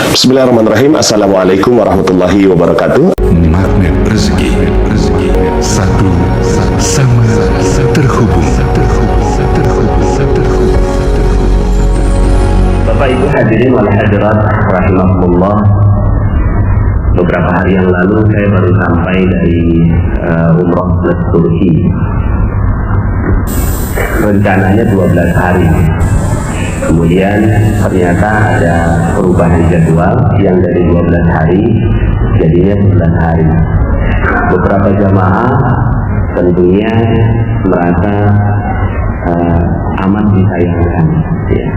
Bismillahirrahmanirrahim. Assalamualaikum warahmatullahi wabarakatuh. Magnet rezeki, satu sama terhubung. Bapak Ibu hadirin wal hadirat rahimahullah. Beberapa hari yang lalu saya baru sampai dari umroh ke Turki. Rencananya 12 hari. Kemudian ternyata ada perubahan jadwal yang dari 12 hari jadinya 11 hari. Beberapa jamaah tentunya merasa amat disayangkan. Ya.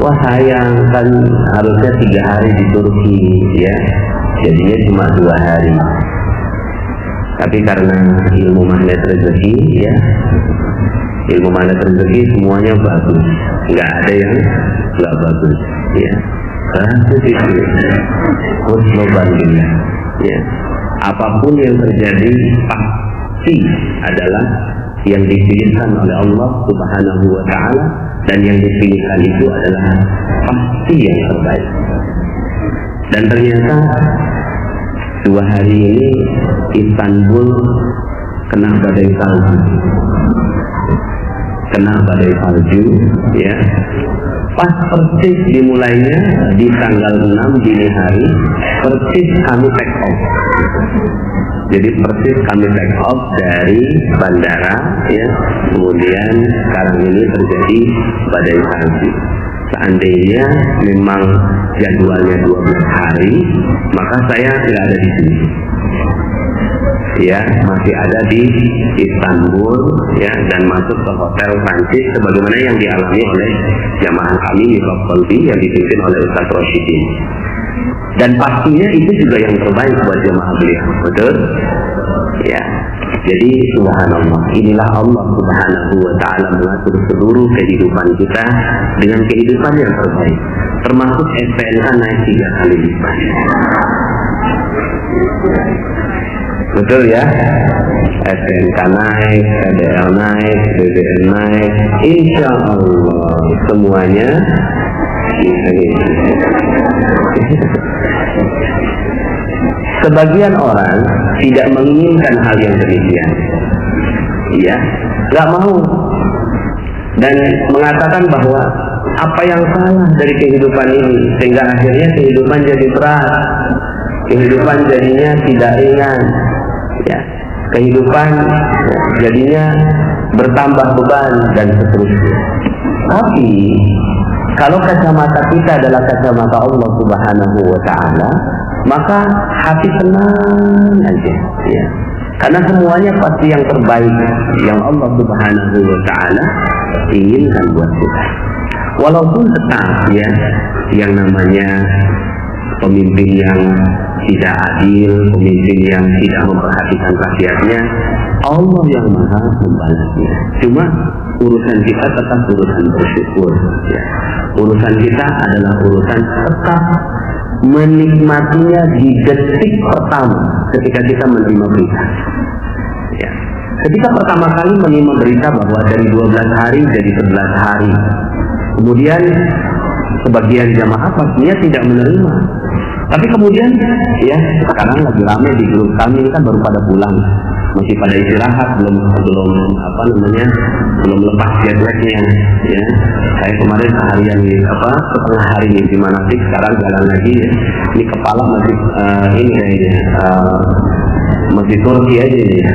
Wah sayang, kan harusnya 3 hari di Turki, ya. Jadinya cuma 2 hari. Tapi karena ilmu magnet rezeki, ya, ilmu magnet rezeki semuanya bagus, nggak ada yang nggak bagus, ya. Bagus itu, husnubandillah, ya. Apapun yang terjadi pasti adalah yang dipilihkan oleh Allah Subhanahu wa Ta'ala, dan yang dipilihkan itu adalah pasti yang terbaik. Dan ternyata 2 hari ini Istanbul kena badai salju. Ya. Pas persis dimulainya di tanggal 6 dini hari, persis kami take off. Jadi persis kami take off dari bandara, ya. Kemudian sekarang ini terjadi badai salju. Seandainya memang jadwalnya 12 hari, maka saya nggak ada di sini. Ya, masih ada di Istanbul, ya, dan masuk ke hotel Prancis sebagaimana yang dialami oleh jamaah kami di Kolbi yang dipimpin oleh Ustaz Rosyidin. Dan pastinya itu juga yang terbaik buat jamaah beliau, betul? Ya. Jadi subhanallah, inilah Allah Subhanahu wa Ta'ala mengatur seluruh kehidupan kita dengan kehidupan yang terbaik, termasuk SPNK naik 3 kali lipat. Betul ya? SPNK naik, KDL naik, BBM naik, insya Allah semuanya ini. Sebagian orang tidak menginginkan hal yang demikian, ya, nggak mau, dan mengatakan bahwa apa yang salah dari kehidupan ini sehingga akhirnya kehidupan jadi berat, kehidupan jadinya tidak ringan, ya, kehidupan jadinya bertambah beban dan seterusnya. Tapi kalau kacamata kita adalah kacamata Allah Subhanahu wa Ta'ala, maka hati tenang aja, ya. Karena semuanya pasti yang terbaik yang Allah Subhanahu wa Ta'ala inginkan buat kita. Walaupun tetap, ya, yang namanya pemimpin yang tidak adil, pemimpin yang tidak memperhatikan rakyatnya, Allah yang maha membalasnya. Cuma urusan kita tetap urusan bersyukur, ya. Urusan kita adalah urusan tetap menikmatinya di detik pertama ketika kita menerima berita, ya. Ketika pertama kali menerima berita bahwa dari 12 hari jadi 11 hari, kemudian sebagian jamaah pastinya tidak menerima. Tapi kemudian, ya, sekarang lagi ramai di grup kami ini kan baru pada pulang, masih pada istirahat, belum lepas jet lagnya, ya. Saya kemarin seharian setengah hari di Manasik, sekarang jalan lagi, ya. Ini kepala masih ini kayaknya masih Turki aja, ya.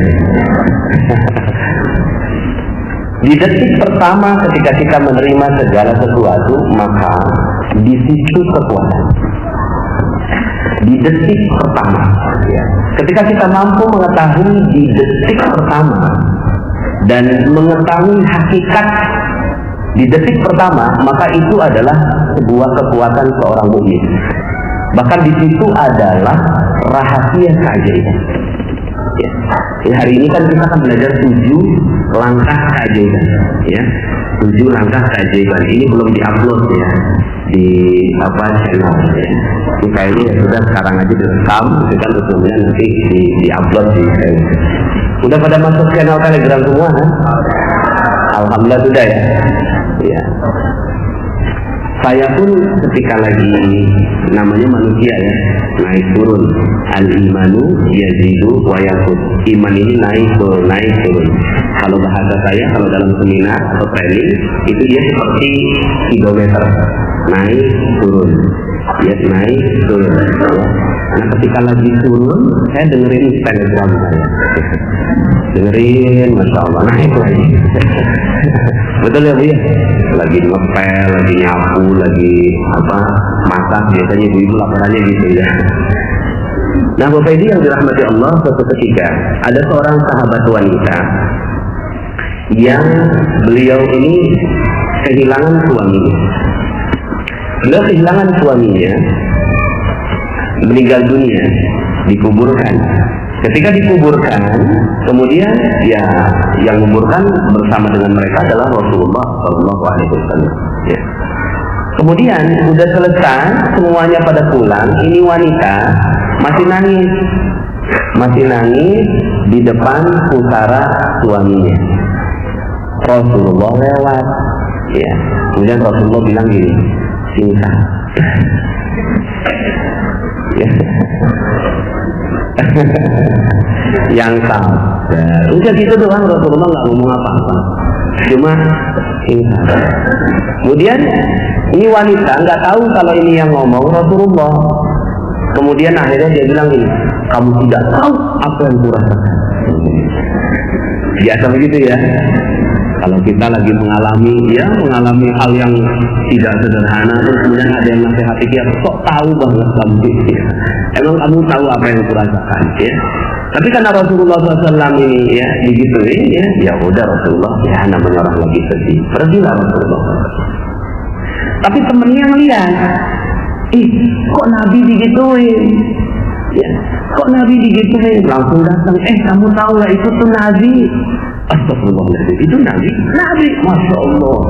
Di detik pertama ketika kita menerima segala sesuatu, maka di situ kekuatan. Di detik pertama, ya. Ketika kita mampu mengetahui di detik pertama dan mengetahui hakikat di detik pertama, maka itu adalah sebuah kekuatan seorang mukmin. Bahkan di situ adalah rahasia keajaiban. Ya. Hari ini kan kita akan belajar 7 langkah keajaiban, ya. 7 langkah keajaiban. Ini belum diupload, ya, di channel, ya. Ini kayaknya ya sudah sekarang aja direkam, itu kan kemudian nanti diupload di channel. Udah pada masuk channel Telegram semua, kan? Alhamdulillah sudah, ya. Ya. Saya pun ketika lagi namanya manusia ya, naik turun. Al-imanu yazidu wa yanqus. Iman ini naik turun. Kalau bahasa saya, kalau dalam seminar atau training, itu dia seperti kilometer. Naik turun. Ya, naik turun. Ya. Nah ketika lagi turun, saya dengerin telegram saya. Dengerin, Masya Allah, naik lagi. Betul ya Bu ya? Lagi ngepel, lagi nyapu, lagi masak, biasanya ibu-ibu laporannya gitu ya. Nah Bapak Ibu yang dirahmati Allah, suatu ketika ada seorang sahabat wanita yang beliau ini kehilangan suaminya. Beliau kehilangan suaminya, meninggal dunia, dikuburkan. Ketika dikuburkan, kemudian ya yang menguburkan bersama dengan mereka adalah Rasulullah SAW. Ya. Kemudian sudah selesai, semuanya pada pulang. Ini wanita masih nangis di depan pusara suaminya. Rasulullah lewat. Ya. Kemudian Rasulullah bilang gini, singkat. Ya. Yang sabar. Udah gitu doang, Rasulullah nggak ngomong apa-apa, cuma singkat. Kemudian ini wanita nggak tahu kalau ini yang ngomong Rasulullah. Kemudian akhirnya dia bilang gini, kamu tidak tahu apa yang kurasakan. Biasa begitu ya. Kalau kita lagi mengalami hal yang tidak sederhana, terus kemudian ada yang nasihati kita, kok tahu banget kamu ya. Emang kamu tahu apa yang kurasakan ya. Tapi karena Rasulullah SAW ini ya digituin ya udah Rasulullah ya namanya orang lagi sedih, pergilah Rasulullah. Tapi temennya ngeliat, kok Nabi digituin? Ya, kok Nabi digituin? Langsung datang, kamu tahu lah itu tuh Nabi. Astagfirullahaladzim, itu Nabi, Masya Allah.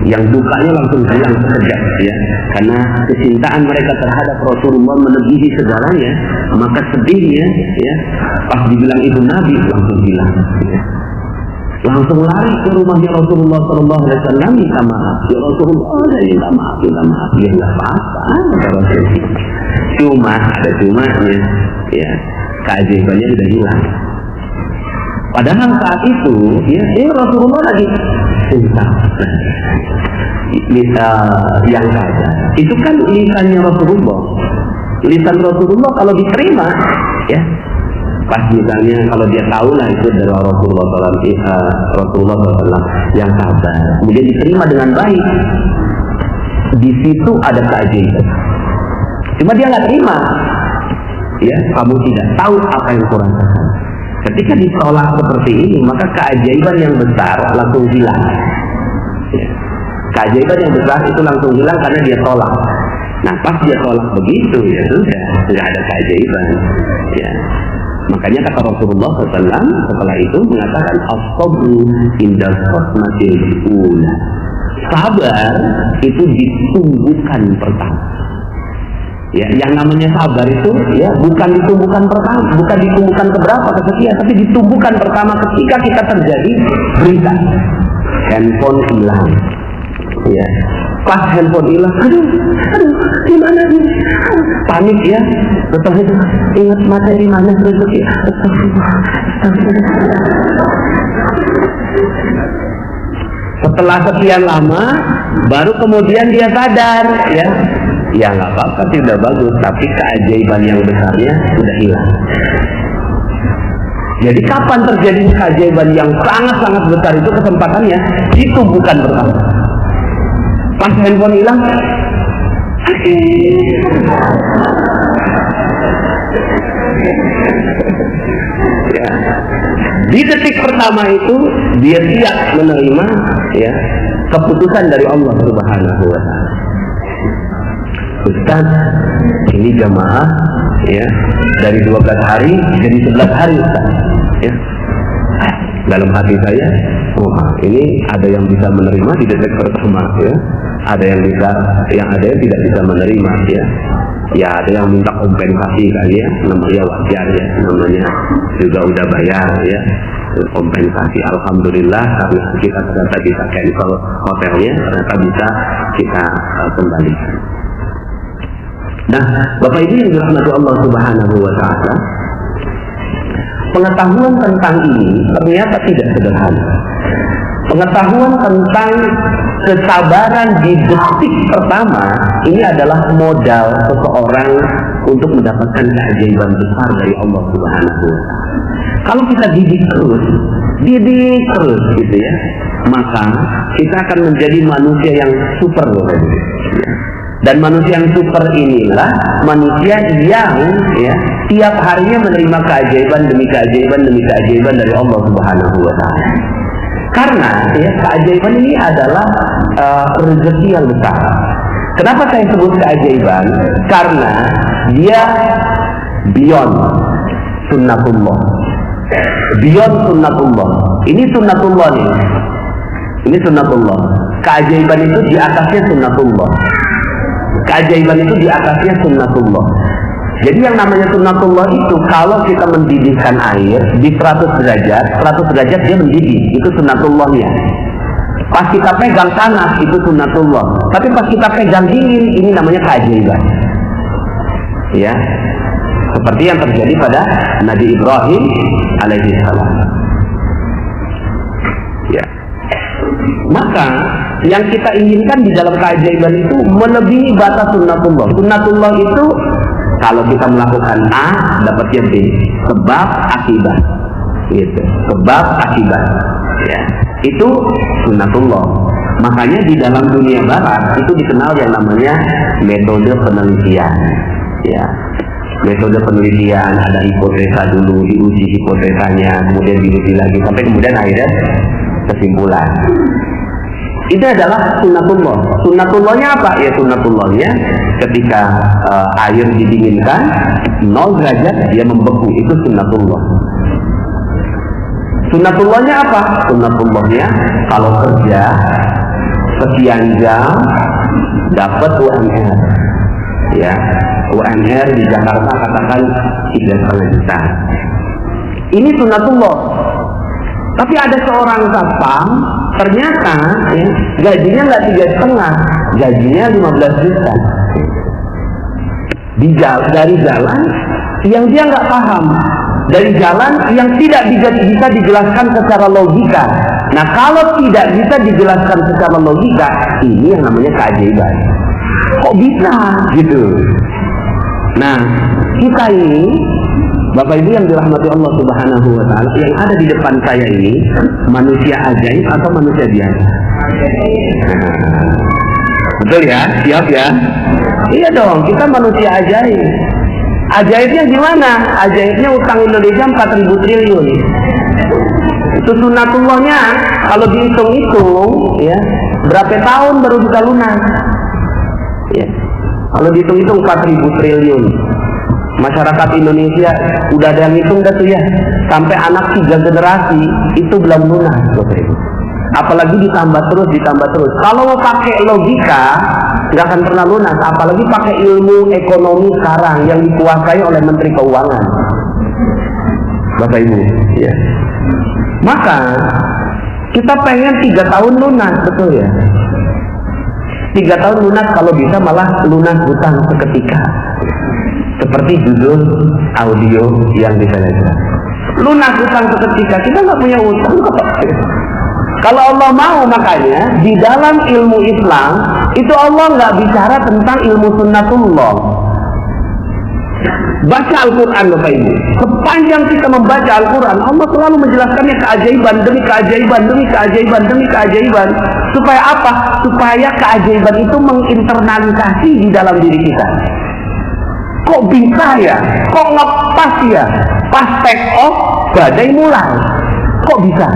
Yang dukanya langsung hilang sekejap ya, karena kecintaan mereka terhadap Rasulullah melebihi segalanya, maka sedihnya ya, pas dibilang itu Nabi langsung hilang. Ya. Langsung lari ke rumahnya Rasulullah SAW, minta maaf. Ya Rasulullah, saya minta maaf. Ya nggak apa-apa, kata Rasulullah. Cuma ada cumanya, ya keajaibannya sudah hilang. Padahal saat itu, ya Rasulullah lagi cinta. Yang saja. Itu kan lisannya Rasulullah. Lisan Rasulullah kalau diterima, ya. Pas misalnya kalau dia tahu lah itu adalah Rasulullah SAW yang sabar, kemudian diterima dengan baik, di situ ada keajaiban. Cuma dia nggak terima, ya kamu tidak tahu apa yang kurasakan. Ketika ditolak seperti ini, maka keajaiban yang besar langsung hilang. Ya. Keajaiban yang besar itu langsung hilang karena dia tolak. Nah pas dia tolak begitu ya sudah nggak ada keajaiban. Ya. Makanya kata Rasulullah SAW setelah itu mengatakan as-sabru inda sotmatil ula. Sabar itu ditumbuhkan pertama. Ya, yang namanya sabar itu ya bukan ditumbuhkan pertama, bukan ditumbuhkan keberapa kesekian, tapi ditumbuhkan pertama ketika kita terjadi berita handphone hilang. Ya. Pas handphone hilang, aduh, gimana nih? Panik ya. Setelah itu ingat materi mana rezeki. Setelah sekian lama, baru kemudian dia sadar, ya. Ya nggak apa-apa sih, udah bagus, tapi keajaiban yang besarnya sudah hilang. Jadi kapan terjadinya keajaiban yang sangat-sangat besar itu kesempatannya? Itu bukan pertama. Pas handphone hilang, ya. Di detik pertama itu dia siap menerima ya keputusan dari Allah Subhanahu wa Ta'ala. Ustaz, ini jamaah ya dari 12 hari jadi 11 hari Ustaz. Ya. Dalam hati saya, ini ada yang bisa menerima di detik pertama ya. Ada yang bisa, yang ada yang tidak bisa menerima ya. Ya ada yang minta kompensasi kali ya, namanya wajar ya, namanya juga udah bayar ya kompensasi. Alhamdulillah karena kita ternyata bisa cancel hotelnya, ternyata bisa kita kembalikan. Nah, Bapak Ibu yang dirahmati Allah Subhanahu wa Ta'ala, pengetahuan tentang ini ternyata tidak sederhana. Pengetahuan tentang kesabaran di detik pertama ini adalah modal seseorang untuk mendapatkan keajaiban besar dari Allah Subhanahu wa Ta'ala. Kalau kita didik terus gitu ya, maka kita akan menjadi manusia yang super loh. Dan manusia yang super inilah manusia yang ya tiap harinya menerima keajaiban demi keajaiban demi keajaiban dari Allah Subhanahu wa Ta'ala. Karena ya keajaiban ini adalah rezeki yang besar. Kenapa saya sebut keajaiban? Karena dia beyond sunnatullah. Beyond sunnatullah. Ini sunnatullah nih. Ini sunnatullah. Keajaiban itu di atasnya sunnatullah. Keajaiban itu di atasnya sunnatullah. Jadi yang namanya sunnatullah itu kalau kita mendidihkan air di 100 derajat dia mendidih, itu sunnatullahnya. Pas kita pegang panas itu sunnatullah. Tapi pas kita pegang dingin ini namanya keajaiban. Ya. Seperti yang terjadi pada Nabi Ibrahim alaihi salam. Ya. Maka yang kita inginkan di dalam keajaiban itu melebihi batas sunnatullah. Sunnatullah itu kalau kita melakukan A dapatnya B, sebab akibat. Gitu. Sebab akibat. Ya. Itu sunnatullah. Makanya di dalam dunia barat itu dikenal yang namanya metode penelitian. Ya. Metode penelitian, ada hipotesa dulu, diuji hipotesanya, kemudian diuji lagi, sampai kemudian akhirnya kesimpulan. Itu adalah sunnatullah. Sunnatullahnya apa? Ya sunnatullahnya ketika air didinginkan 0 derajat dia membeku, itu sunnatullah. Sunnatullahnya apa? Sunnatullahnya kalau kerja sekian jam dapat UMR. Ya, UMR di Jakarta katakan 3,5 juta. Ini sunnatullah. Tapi ada seorang satpam ternyata ya, gajinya nggak 3,5, gajinya 15 juta. Dari jalan yang dia nggak paham, dari jalan yang tidak bisa dijelaskan secara logika. Nah, kalau tidak bisa dijelaskan secara logika, ini yang namanya keajaiban. Kok bisa gitu? Nah, kita ini Bapak Ibu yang dirahmati Allah Subhanahu wa Ta'ala, yang ada di depan saya ini manusia ajaib atau manusia biasa? Betul ya? Siap ya? Iya dong, kita manusia ajaib. Ajaibnya gimana? Ajaibnya utang Indonesia 4.000 triliun. Itu sunnatullahnya kalau dihitung-hitung ya, berapa tahun baru bisa lunas? Ya. Kalau dihitung-hitung 4.000 triliun. Masyarakat Indonesia udah ada yang hitung dah tuh ya, sampai anak 3 generasi itu belum lunas. Apalagi ditambah terus. Kalau mau pakai logika nggak akan pernah lunas, apalagi pakai ilmu ekonomi sekarang yang dikuasai oleh Menteri Keuangan. Bapak Ibu, ya. Maka kita pengen 3 tahun lunas, betul ya? 3 tahun lunas, kalau bisa malah lunas hutang seketika. Seperti judul audio yang disajikan. Lunas hutang seketika, kita nggak punya hutang. Kalau Allah mau, makanya di dalam ilmu Islam itu Allah nggak bicara tentang ilmu sunnatullah. Baca Al-Quran Bapak Ibu. Sepanjang kita membaca Al-Quran, Allah selalu menjelaskannya keajaiban demi keajaiban demi keajaiban demi keajaiban. Supaya apa? Supaya keajaiban itu menginternalisasi di dalam diri kita. Kok bisa ya? Kok ngepas ya? Pas take off, badai mulai. Kok bisa?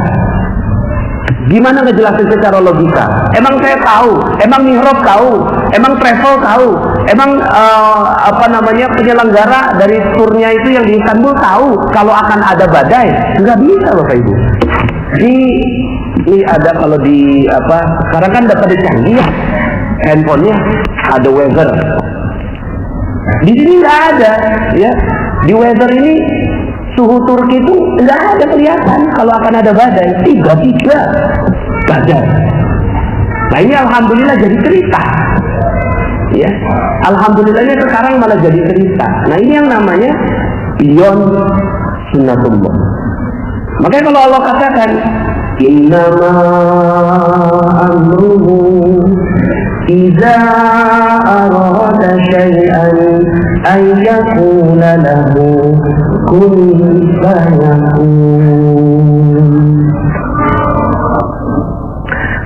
Gimana ngejelasin secara logika? Emang saya tahu, emang mihrab tahu, emang travel tahu, emang penyelenggara dari turnya itu yang di Istanbul tahu kalau akan ada badai? Nggak bisa Bapak Ibu. Ini ada kalau di sekarang kan dapat canggih ya, handphonenya ada weather. Di sini nggak ada, ya. Di weather ini suhu Turki itu nggak ada kelihatan kalau akan ada badai. 3 badai. Nah ini alhamdulillah jadi cerita. Ya, alhamdulillahnya sekarang malah jadi cerita. Nah ini yang namanya ion sunnatullah. Makanya kalau Allah katakan innama amruhu idza arada syai'an ay yakuna lahu kun fayakun.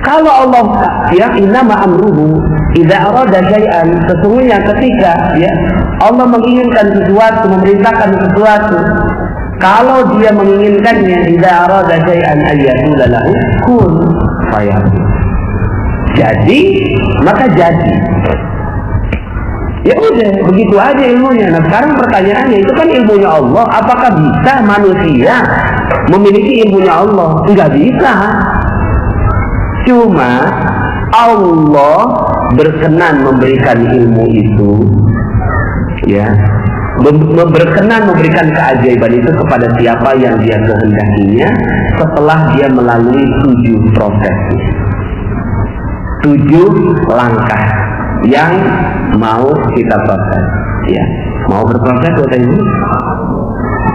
Kalau Allah ya innama amruhu idza arada syai'an, sesungguhnya ketika ya Allah menginginkan sesuatu, memerintahkan sesuatu, kalau dia menginginkannya, idza arada syai'an ayyakuna lahu kun fayakun. Jadi, maka jadi. Ya udah, begitu aja ilmunya. Nah, sekarang pertanyaannya, itu kan ilmunya Allah. Apakah bisa manusia memiliki ilmunya Allah? Enggak bisa. Cuma Allah berkenan memberikan ilmu itu, ya, berkenan memberikan keajaiban itu kepada siapa yang dia kehendakinya setelah dia melalui 7 proses, 7 langkah yang mau kita proses, ya, mau berproses Bapak Ibu.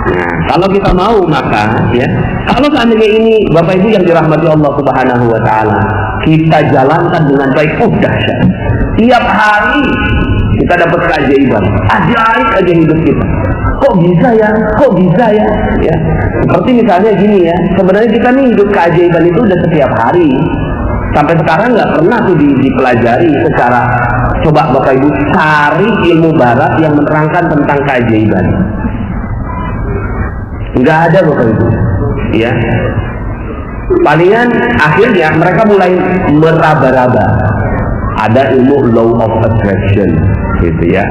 Nah, kalau kita mau maka ya, kalau seandainya ini Bapak Ibu yang dirahmati Allah Subhanahu wa taala, kita jalankan dengan baik, dahsyat. Tiap hari kita dapat keajaiban, ajaib aja hidup kita. Kok bisa ya? Kok bisa ya? Ya, seperti misalnya gini ya, sebenarnya kita nih hidup keajaiban itu udah setiap hari. Sampai sekarang nggak pernah tuh dipelajari secara, coba Bapak Ibu cari ilmu barat yang menerangkan tentang keajaiban. Nggak ada Bapak Ibu, ya. Palingan akhirnya mereka mulai meraba-raba. Ada ilmu law of attraction, gitu ya.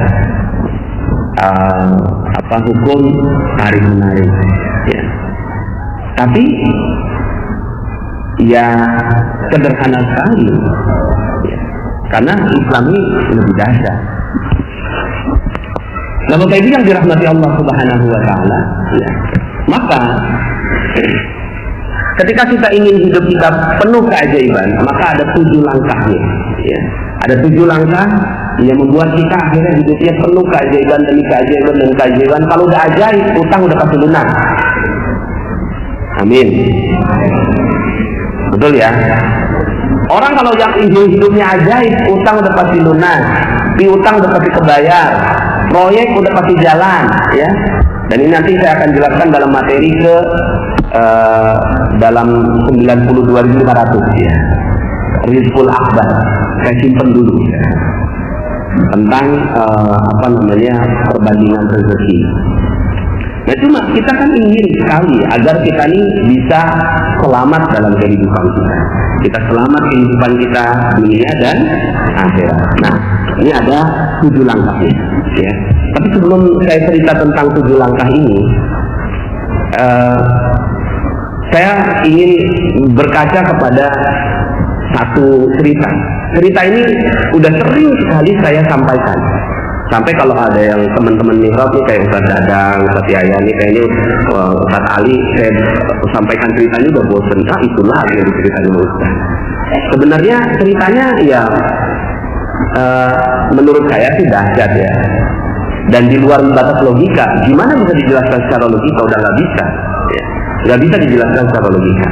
Hukum tarik menarik, ya. Tapi ya sederhana sekali, ya. Karena Islam ini lebih dahsyat. Nah, Bapak Ibu yang dirahmati Allah Subhanahu wa taala, ya. Maka ketika kita ingin hidup kita penuh keajaiban, maka ada 7 langkahnya, ya. Ada 7 langkah yang membuat kita akhirnya hidupnya penuh keajaiban demi keajaiban dan keajaiban. Kalau udah ajaib, utang udah pasti lunas. Amin. Betul ya? Orang kalau yang hidupnya ajaib, utang udah pasti lunas, piutang udah pasti kebayar, proyek udah pasti jalan, ya. Dan ini nanti saya akan jelaskan dalam materi dalam 92.500 ya. Rizqul Akbar. Saya simpen dulu ya. Tentang perbandingan rezeki. Nah, cuma kita kan ingin sekali agar kita ini bisa selamat dalam kehidupan kita. Kita selamat kehidupan kita dunia dan akhirat. Nah, ini ada 7 langkahnya, ya. Tapi sebelum saya cerita tentang 7 langkah ini, saya ingin berkaca kepada satu cerita. Cerita ini udah sering sekali saya sampaikan. Sampai kalau ada yang teman-teman mihrab nih kayak Ustaz Dadang, Ustaz Yaya nih kayaknya Ustaz Ali, saya sampaikan ceritanya udah bosen. Itulah yang diceritain Ustaz. Sebenarnya ceritanya ya menurut saya sih dahsyat ya. Dan di luar batas logika. Gimana bisa dijelaskan secara logika? Udah nggak bisa. Ya. Nggak bisa dijelaskan secara logika.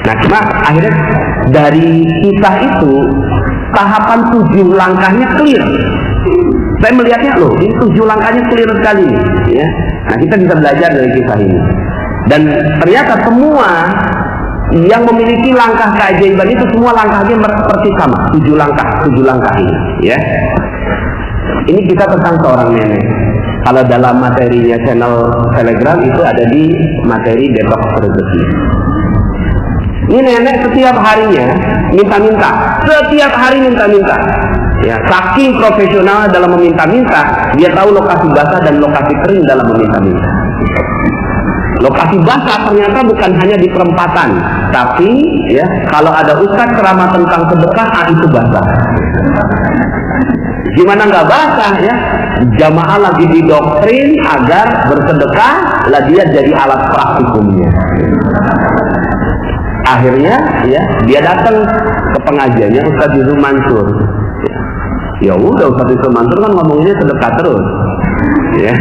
Nah, cuma akhirnya dari kisah itu tahapan 7 langkahnya clear. Saya melihatnya loh, ini 7 langkahnya clear sekali, ya. Nah, kita bisa belajar dari kisah ini. Dan ternyata semua yang memiliki langkah keajaiban itu semua langkahnya seperti sama, 7 langkah ini, ya. Ini kita tentang seorang nenek. Kalau dalam materinya channel Telegram itu ada di materi detox rezeki. Ini nenek setiap harinya minta-minta, setiap hari minta-minta. Ya, saking profesional dalam meminta-minta, dia tahu lokasi basah dan lokasi kering dalam meminta-minta. Lokasi basah ternyata bukan hanya di perempatan, tapi ya kalau ada ustadz ceramah tentang sedekah, itu basah. Gimana nggak basah ya? Jamaah lagi didoktrin agar bersedekah, lah dia jadi alat praktikumnya. Akhirnya ya dia datang ke pengajiannya Ustaz Yusuf Mansur. Ya udah, Ustaz Yusuf Mansur kan ngomongnya sedekah terus. Ya.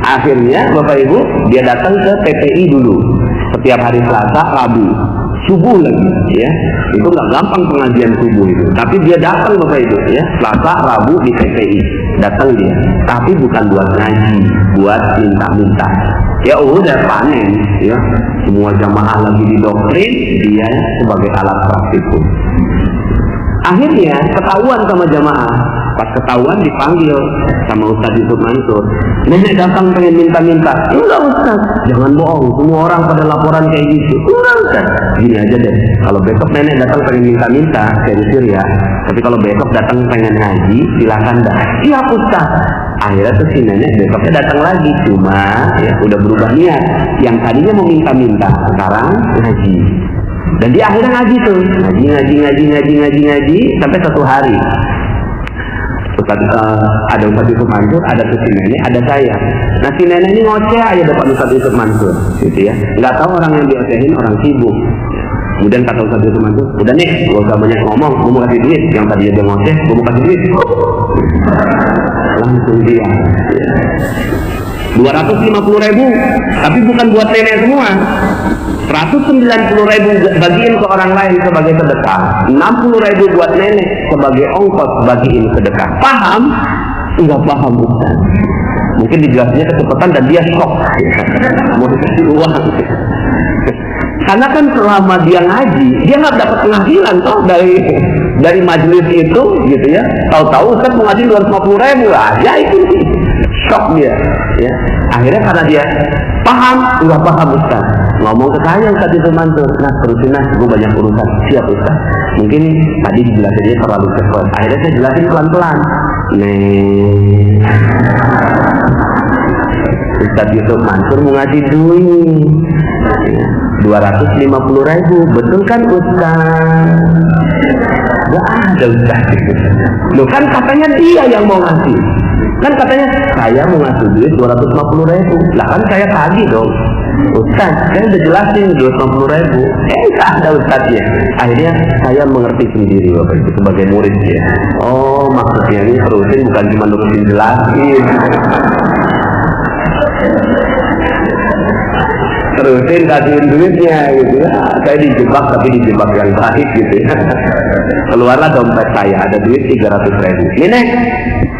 Akhirnya Bapak Ibu dia datang ke TPI dulu setiap hari Selasa, Rabu, subuh lagi, ya. Itu nggak gampang pengajian subuh itu. Tapi dia datang Bapak Ibu, ya. Selasa, Rabu di TPI datang dia. Tapi bukan buat ngaji, buat minta-minta. Ya udah panen, ya. Semua jamaah lagi didoktrin, dia sebagai alat praktikum. Akhirnya ketahuan sama jamaah. Pas ketahuan dipanggil sama Ustaz Yusuf Mansur. Nenek datang pengen minta-minta. Enggak Ustaz, jangan bohong. Semua orang pada laporan kayak gitu. Enggak Ustaz. Gini aja deh. Kalau besok nenek datang pengen minta-minta, saya usir ya. Tapi kalau besok datang pengen ngaji, silakan dah. Siap Ustaz. Akhirnya tuh si nenek besoknya datang lagi. Cuma ya udah berubah niat. Yang tadinya mau minta-minta, sekarang ngaji. Dan dia akhirnya ngaji tuh. Ngaji sampai satu hari. Ada Ustaz Yusuf Mansur, ada si nenek, ada saya. Nah si nenek ini ngoceh aja depan Ustaz Yusuf Mansur, gitu ya. Nggak tahu orang yang diocehin orang sibuk. Kemudian kata Ustaz Yusuf Mansur, udah nih, gak usah banyak ngomong, gue mau kasih duit. Yang tadinya dia ngoceh, gue mau kasih duit. Langsung dia. 250.000, tapi bukan buat nenek semua. 190.000 bagiin ke orang lain sebagai sedekah, 60.000 buat nenek sebagai ongkos bagiin sedekah. Paham? Enggak paham Ustaz. Mungkin dijelasnya kecepatan dan dia shock. Mau dikasih uang. Karena kan selama dia ngaji, dia nggak dapat penghasilan toh dari majelis itu, gitu ya. Tahu-tahu Ustaz mau ngaji 250.000 aja itu. Shock dia, ya. Akhirnya karena dia paham, nggak paham Ustaz, ngomong ke saya Ustaz Yusuf Mansur, nah terusin lah, gue banyak urusan. Siap Ustaz. Mungkin tadi dijelasin dia terlalu cepat. Akhirnya saya jelasin pelan-pelan. Nih, Ustaz Yusuf Mansur mau ngasih duit 250.000, betul kan Ustaz? Gak ada Ustaz. Loh kan katanya dia yang mau ngasih. Kan katanya saya mau ngasih duit 250.000. Lah kan saya tagih dong. Ustaz, saya udah jelasin 250.000. Gak ada Ustaznya. Akhirnya saya mengerti sendiri Bapak Ibu sebagai murid ya. Oh maksudnya ini terusin bukan cuma nurusin jelasin. Terusin kasihin duitnya gitu ya. Saya dijebak tapi dijebak yang baik gitu ya. Keluarlah dompet saya ada duit 300.000. Nenek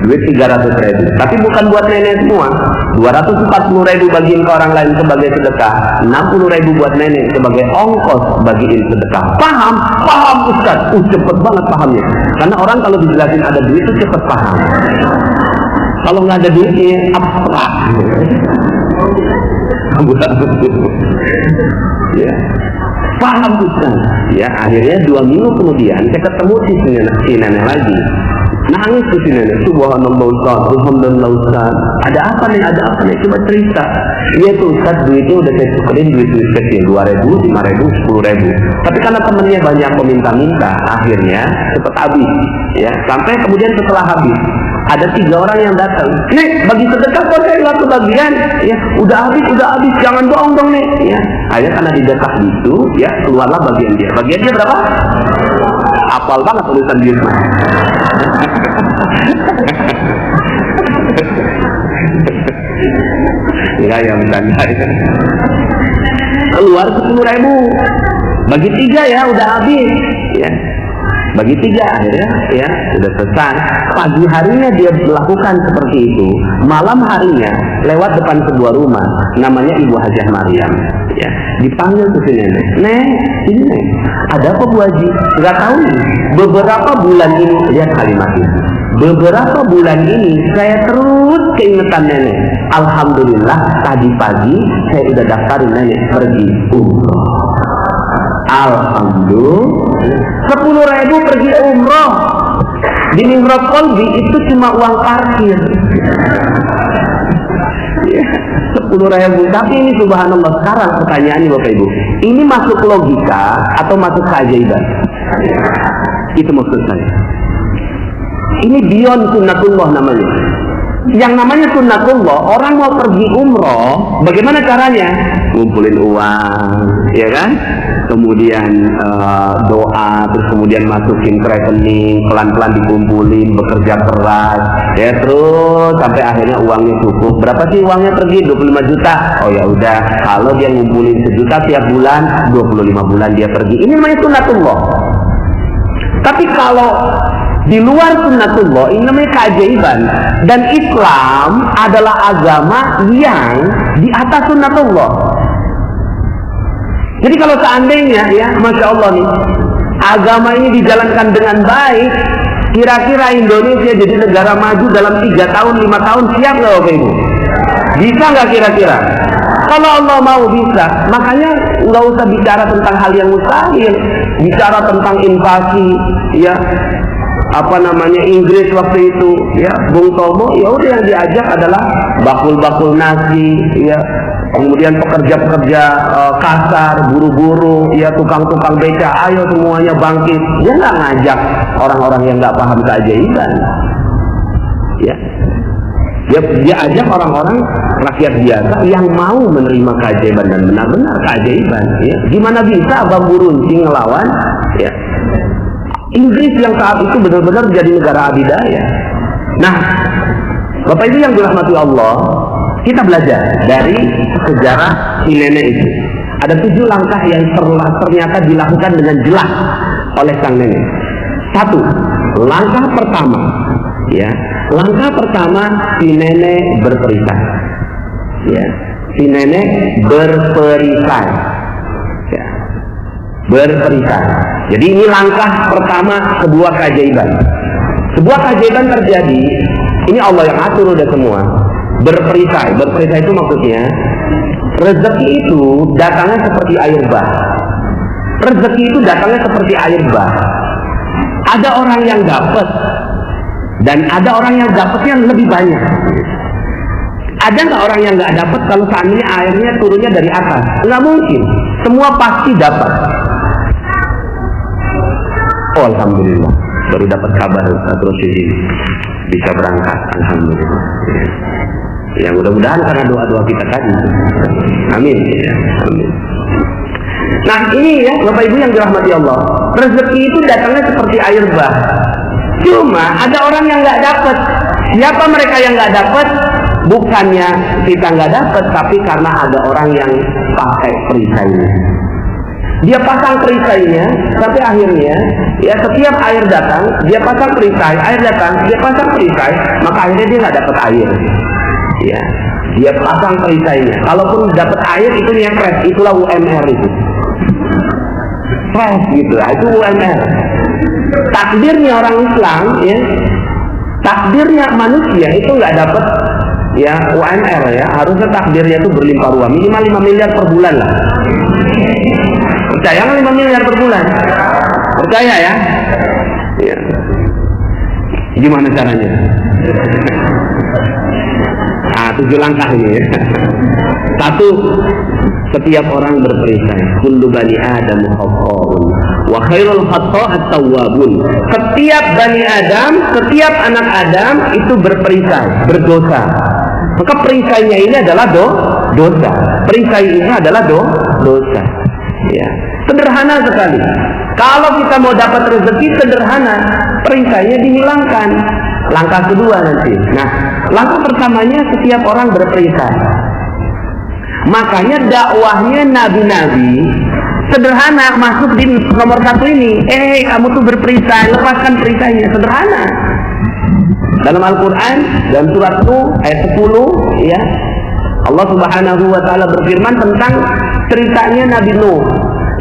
duit 300.000, tapi bukan buat nenek semua. 240.000 bagiin ke orang lain sebagai sedekah, 60.000 buat nenek sebagai ongkos bagiin sedekah. Paham? Paham Ustaz. Cepet banget pahamnya. Karena orang kalau dijelasin ada duit itu cepet paham. Kalau nggak ada duitnya abstrak. Ya. Paham Ustaz. Ya, akhirnya 2 minggu kemudian saya ketemu si nenek lagi. Nangis tuh si nenek, subhanallah Ustaz, alhamdulillah Ustaz. Ada apa nih? Coba cerita. Iya tuh Ustaz, duitnya udah saya tukerin duit-duit kecil, 2.000, 5.000, 10.000. Tapi karena temennya banyak meminta-minta, akhirnya cepet habis. Ya, sampai kemudian setelah habis, ada 3 orang yang datang. Nih, bagi sedekah kok saya nggak kebagian? Ya, udah habis, jangan bohong dong nih. Ya, akhirnya karena didekah gitu, ya keluarlah bagian dia. Bagian dia berapa? Apal banget tulisan dia. Ya yang bercanda ya. Keluar 10.000, bagi 3 ya udah habis ya, bagi 3 akhirnya ya udah selesai. Pagi harinya dia melakukan seperti itu, malam harinya lewat depan sebuah rumah namanya Ibu Hajah Maryam ya, dipanggil ke sini Nek, ini Nek, ada apa Bu Haji? Nggak tahu nih, beberapa bulan ini, lihat kalimat ini, beberapa bulan ini saya terus keingetan nenek. Alhamdulillah tadi pagi saya udah daftarin nenek pergi umroh. Alhamdulillah 10.000 pergi umroh. Di Nimrod Kolbi itu cuma uang parkir 10.000. Tapi ini subhanallah, sekarang pertanyaannya Bapak Ibu, ini masuk logika atau masuk keajaiban? Itu maksud saya. Ini beyond sunnatullah namanya. Yang namanya sunnatullah, orang mau pergi umroh, bagaimana caranya? Ngumpulin uang, ya kan? kemudian doa, terus kemudian masukin ke rekening, pelan-pelan dikumpulin, bekerja keras, ya terus sampai akhirnya uangnya cukup. Berapa sih uangnya pergi? 25 juta. Oh ya udah, kalau dia ngumpulin 1 juta tiap bulan, 25 bulan dia pergi. Ini namanya sunnatullah. Tapi kalau di luar sunnatullah, ini namanya keajaiban. Dan Islam adalah agama yang di atas sunnatullah. Jadi kalau seandainya ya, Masya Allah nih, agama ini dijalankan dengan baik, kira-kira Indonesia jadi negara maju dalam 3 tahun, 5 tahun, siap nggak Bapak Ibu? Bisa nggak kira-kira? Kalau Allah mau bisa. Makanya nggak usah bicara tentang hal yang mustahil, bicara tentang invasi, ya apa namanya Inggris waktu itu, ya Bung Tomo, ya udah yang diajak adalah bakul-bakul nasi, ya kemudian pekerja-pekerja kasar, buru-buru, ya tukang-tukang beca, ayo semuanya bangkit. Dia nggak ngajak orang-orang yang nggak paham keajaiban, ya. Dia ajak orang-orang rakyat biasa yang mau menerima keajaiban dan benar-benar keajaiban. Ya. Gimana bisa Abang Buruncing ngelawan? Ya. Inggris yang saat itu benar-benar jadi negara adidaya. Nah, Bapak Ibu yang dirahmati Allah, kita belajar dari sejarah si nenek itu. Ada 7 langkah yang ternyata dilakukan dengan jelas oleh sang nenek. 1, langkah pertama, ya, langkah pertama si nenek berperisai. Ya, si nenek berperisai. Ya, berperisai. Jadi ini langkah pertama sebuah keajaiban. Sebuah keajaiban terjadi. Ini Allah yang atur udah semua. Berperisai. Berperisai itu maksudnya rezeki itu datangnya seperti air bah. Rezeki itu datangnya seperti air bah. Ada orang yang dapat dan ada orang yang dapatnya lebih banyak. Ada nggak orang yang nggak dapat kalau seandainya airnya turunnya dari atas? Nggak mungkin. Semua pasti dapat. Oh, alhamdulillah, baru dapat kabar terus ini bisa berangkat. Alhamdulillah. Ya, mudah-mudahan karena doa-doa kita tadi. Amin. Ya, amin. Nah ini ya Bapak Ibu yang dirahmati Allah, rezeki itu datangnya seperti air bah. Cuma ada orang yang nggak dapat. Siapa mereka yang nggak dapat? Bukannya kita nggak dapat, tapi karena ada orang yang pakai perisainya. Dia pasang perisainya sampai akhirnya ya setiap air datang dia pasang perisai, air datang dia pasang perisai, maka akhirnya dia nggak dapat air. Ya, dia pasang perisainya. Kalaupun dapat air itu nyepres, itulah UMR itu. Fresh gitu, itu UMR. Takdirnya orang Islam, ya, takdirnya manusia itu nggak dapat ya UMR ya, harusnya takdirnya itu berlimpah ruah, minimal 5 miliar per bulan lah. Percaya nggak 5 miliar per bulan? Percaya ya? Ya. Gimana caranya? Nah, 7 langkah ini. 1, setiap orang berperisai. Kullu bani Adam khata'un wa khairul khata'at tawwabun. Setiap bani Adam, setiap anak Adam itu berperisai, berdosa. Maka perisainya ini adalah dosa. Perisai ini adalah dosa. Ya, sederhana sekali. Kalau kita mau dapat rezeki sederhana, perisainya dihilangkan. Langkah kedua nanti. Nah, langkah pertamanya setiap orang berperisai. Makanya dakwahnya nabi-nabi sederhana, masuk di nomor 1 ini. Kamu tuh berperisai, lepaskan perisainya. Sederhana. Dalam Al-Quran, dalam surat Nuh ayat 10, ya, Allah Subhanahu wa Ta'ala berfirman tentang ceritanya Nabi Nuh.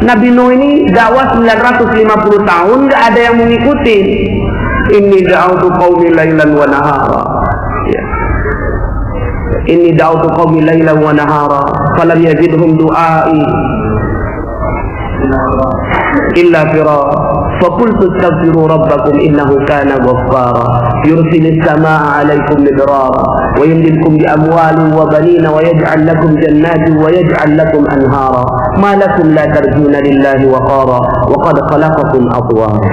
Nabi Nuh ini dakwah 950 tahun, nggak ada yang mengikuti. Inni da'utu qaumi lailan wa nahara. Ya. Inni da'utu qaumi lailan wa nahara, falam yazidhum du'ai illa firara. فقلت استغفروا ربكم إنه كان غفارا يرسل السماء عليكم مدرارا ويمددكم بأموال وبنين ويجعل لكم جنات ويجعل لكم أنهارا ما لكم لا ترجون لله وقارا وقد خلقكم أطوارا.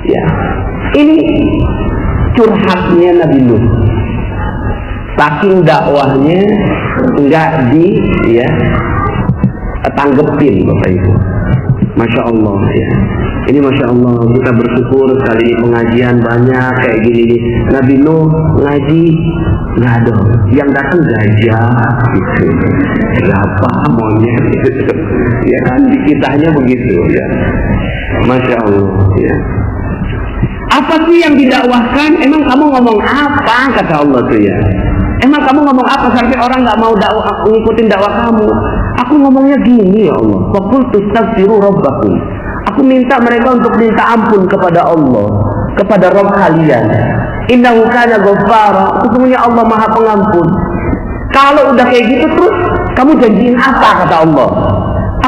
Ya, ini curhatnya Nabi Nuh. Saking dakwahnya enggak tanggepin Bapak Ibu. Masya Allah ya. Ini Masya Allah, kita bersyukur sekali pengajian banyak kayak gini. Nabi Nuh ngaji nggak ada, yang datang gajah gitu, berapa monyet gitu. Ya kan, di kitanya begitu ya. Masya Allah ya. Apa sih yang didakwahkan? Emang kamu ngomong apa, kata Allah tuh ya? Emang kamu ngomong apa sampai orang nggak mau ngikutin dakwah kamu? Aku ngomongnya gini ya Allah. Faqultu astaghfiru rabbakum. Aku minta mereka untuk minta ampun kepada Allah, kepada Rabb kalian. Innahu kana ghaffara. Sesungguhnya Allah Maha Pengampun. Kalau udah kayak gitu terus kamu janjiin apa, kata Allah?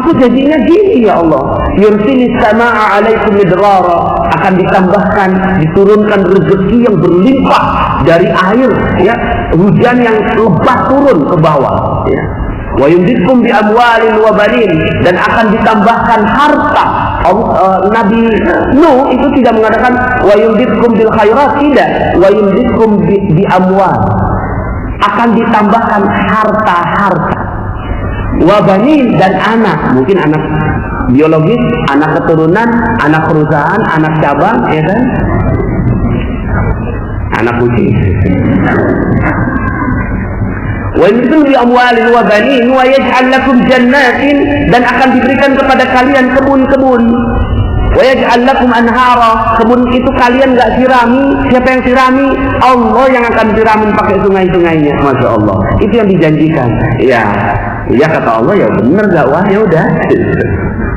Aku janjinya gini ya Allah. Yursilis samaa'a 'alaikum midrara. Akan ditambahkan, diturunkan rezeki yang berlimpah dari air ya, hujan yang lebat turun ke bawah ya. Wa yumditkum bi amwalin wa banin, dan akan ditambahkan harta. Nabi Nuh itu tidak mengatakan wa yumditkum bil khairat, tidak. Wa yumditkum bi amwal, akan ditambahkan harta-harta. Wa banin, dan anak, mungkin anak biologis, anak keturunan, anak perusahaan, anak cabang, ya kan? Anak kucing. Wa yumditkum bi amwalin wa banin wa yaj'al lakum jannatin, dan akan diberikan kepada kalian kebun-kebun. Wa yaj'al lakum anhara, kebun itu kalian enggak sirami. Siapa yang sirami? Allah yang akan siramin pakai sungai-sungainya. Masya Allah, itu yang dijanjikan. Ya, ya kata Allah, ya benar dakwah, ya udah.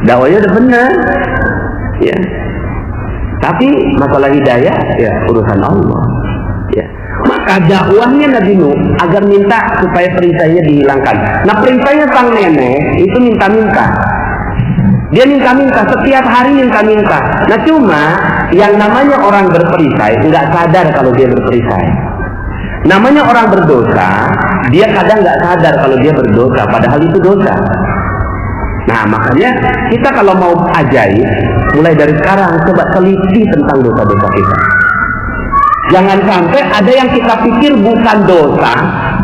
Dakwahnya udah benar. Ya. Tapi masalah hidayah ya urusan Allah. Ya. Maka dakwahnya Nabi Nuh agar minta supaya perisainya dihilangkan. Nah, perisainya sang nenek itu minta-minta. Dia minta-minta, setiap hari minta-minta. Nah, cuma yang namanya orang berperisai nggak sadar kalau dia berperisai. Namanya orang berdosa, dia kadang nggak sadar kalau dia berdosa, padahal itu dosa. Nah, makanya kita kalau mau ajaib, mulai dari sekarang coba teliti tentang dosa-dosa kita. Jangan sampai ada yang kita pikir bukan dosa,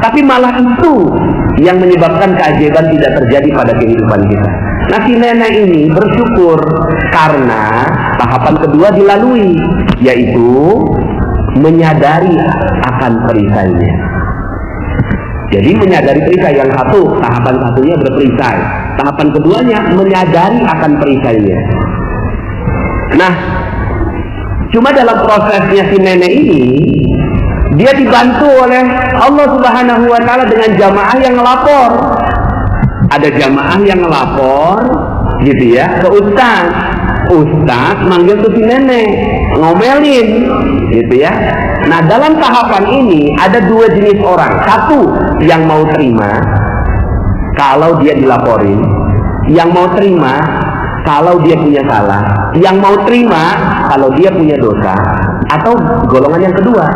tapi malah itu yang menyebabkan keajaiban tidak terjadi pada kehidupan kita. Nah, si nenek ini bersyukur karena tahapan kedua dilalui, yaitu menyadari akan perisainya. Jadi menyadari perisai, yang satu, tahapan satunya berperisai, tahapan keduanya menyadari akan perisainya. Nah, cuma dalam prosesnya si nenek ini, dia dibantu oleh Allah Subhanahu wa Ta'ala dengan jamaah yang ngelapor. Ada jamaah yang ngelapor, gitu ya, ke ustaz. Ustaz manggil ke si nenek, ngomelin, gitu ya. Nah, dalam tahapan ini ada dua jenis orang. Satu, yang mau terima kalau dia dilaporin, yang mau terima kalau dia punya salah, yang mau terima kalau dia punya dosa. Atau golongan yang kedua,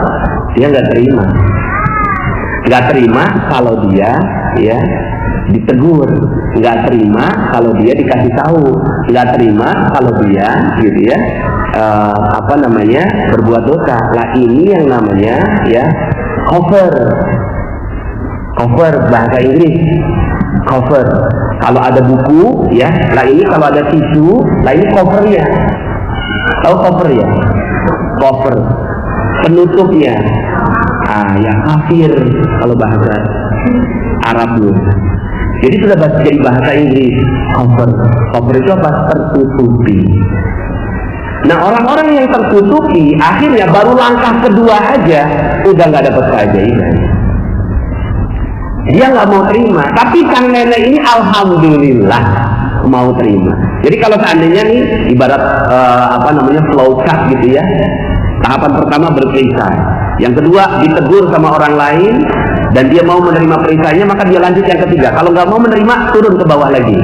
dia nggak terima. Nggak terima kalau dia ya ditegur, nggak terima kalau dia dikasih tahu, nggak terima kalau dia gitu ya berbuat dosa. Lah, ini yang namanya ya cover bahasa Inggris, cover. Kalau ada buku ya, lah ini kalau ada tisu, lah ini covernya. Tahu cover ya? Cover, penutupnya. Ya kafir kalau bahasa Arabnya. Jadi sudah jadi bahasa Inggris, cover. Cover itu apa? Tertutupi. Nah, orang-orang yang tertutupi akhirnya baru langkah kedua aja udah nggak dapat keajaiban. Dia nggak mau terima. Tapi sang nenek ini alhamdulillah mau terima. Jadi kalau seandainya nih ibarat flow chart gitu ya. Tahapan pertama berperisai, yang kedua ditegur sama orang lain dan dia mau menerima perisainya, maka dia lanjut yang ketiga. Kalau nggak mau menerima, turun ke bawah lagi.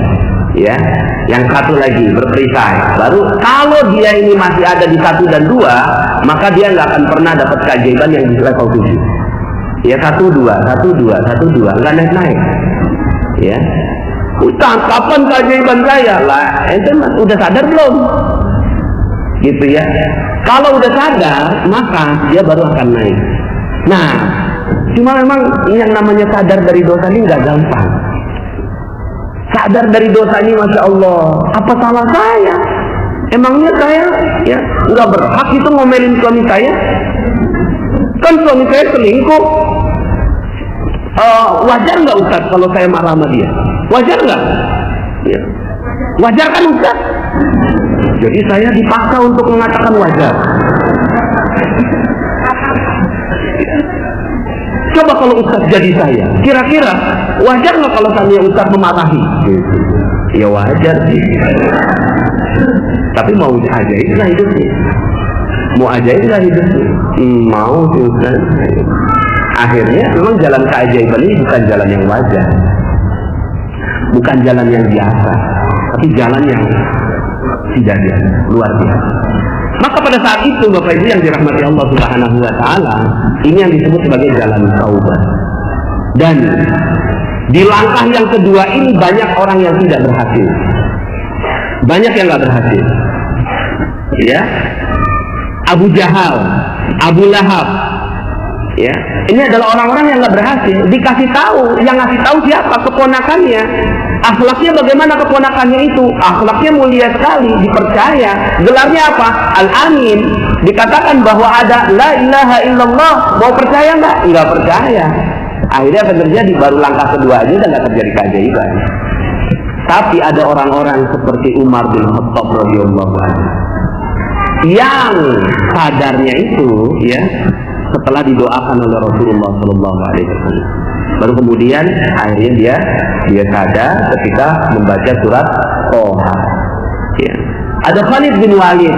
Ya, yang satu lagi berperisai. Baru kalau dia ini masih ada di 1 dan 2, maka dia nggak akan pernah dapat keajaiban yang di level 7. Ya, 1, 2, 1, 2, 1, 2, nggak naik-naik. Ya, Ustaz, kapan keajaiban saya? Lah, ente udah sadar belum? Gitu ya. Kalau udah sadar, maka dia baru akan naik. Nah, cuma memang yang namanya sadar dari dosa ini nggak gampang. sadar dari dosa ini, Masya Allah, apa salah saya? Emangnya saya ya nggak berhak itu ngomelin suami saya? Kan suami saya selingkuh. Wajar nggak Ustaz kalau saya marah sama dia? Wajar nggak? Ya. Wajar kan Ustaz? Jadi saya dipaksa untuk mengatakan wajar. Coba kalau Ustaz jadi saya, kira-kira wajar nggak kalau saya Ustaz memarahi? Ya wajar sih. Tapi mau ajaib lah hidupnya. Mau ajaib lah hidupnya. Mau sih Ustaz. Akhirnya memang jalan keajaiban ini bukan jalan yang wajar, bukan jalan yang biasa, tapi jalan yang tidak biasa, luar biasa. Maka pada saat itu Bapak Ibu yang dirahmati Allah Subhanahu wa Ta'ala, ini yang disebut sebagai jalan taubat. Dan di langkah yang kedua ini banyak orang yang tidak berhasil, banyak yang nggak berhasil. Ya, Abu Jahal, Abu Lahab. Ya, ini adalah orang-orang yang nggak berhasil. Dikasih tahu, yang ngasih tahu siapa? Keponakannya. Akhlaknya bagaimana keponakannya itu? Akhlaknya mulia sekali, dipercaya. Gelarnya apa? Al-Amin. Dikatakan bahwa ada la ilaha illallah. Mau percaya nggak? Nggak percaya. Akhirnya apa terjadi? Baru langkah kedua aja dan nggak terjadi keajaiban. Tapi ada orang-orang seperti Umar bin Khattab radhiyallahu anhu yang sadarnya itu, ya, setelah didoakan oleh Rasulullah Sallallahu Alaihi Wasallam, baru kemudian akhirnya dia sadar ketika membaca surat Toha. Ya. Ada Khalid bin Walid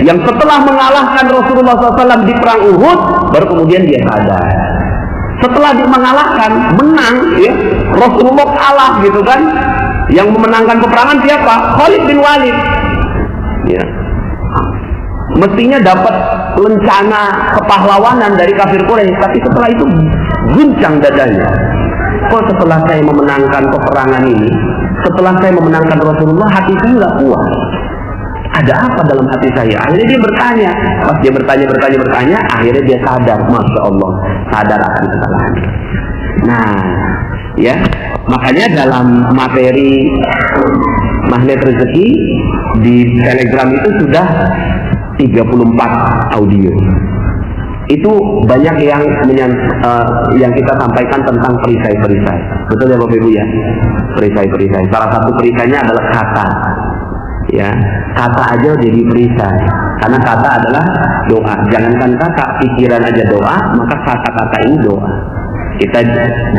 yang setelah mengalahkan Rasulullah SAW di perang Uhud, baru kemudian dia sadar. Setelah mengalahkan, menang, ya, Rasulullah kalah gitu kan. Yang memenangkan peperangan siapa? Khalid bin Walid. Ya. Mestinya dapat lencana kepahlawanan dari kafir Quraisy, tapi setelah itu guncang dadanya. Kok setelah saya memenangkan peperangan ini, setelah saya memenangkan Rasulullah, hati saya nggak puas. Ada apa dalam hati saya? Akhirnya dia bertanya. Pas dia bertanya, akhirnya dia sadar, Masya Allah, sadar akan kesalahannya. Nah, ya, makanya dalam materi magnet rezeki di Telegram itu sudah 34 audio. Itu banyak yang kita sampaikan tentang perisai-perisai. Betul ya Bapak Ibu ya? Perisai-perisai. Salah satu perisainya adalah kata. Ya, kata aja jadi perisai. Karena kata adalah doa. Jangankan kata, pikiran aja doa, maka kata-kata ini doa. Kita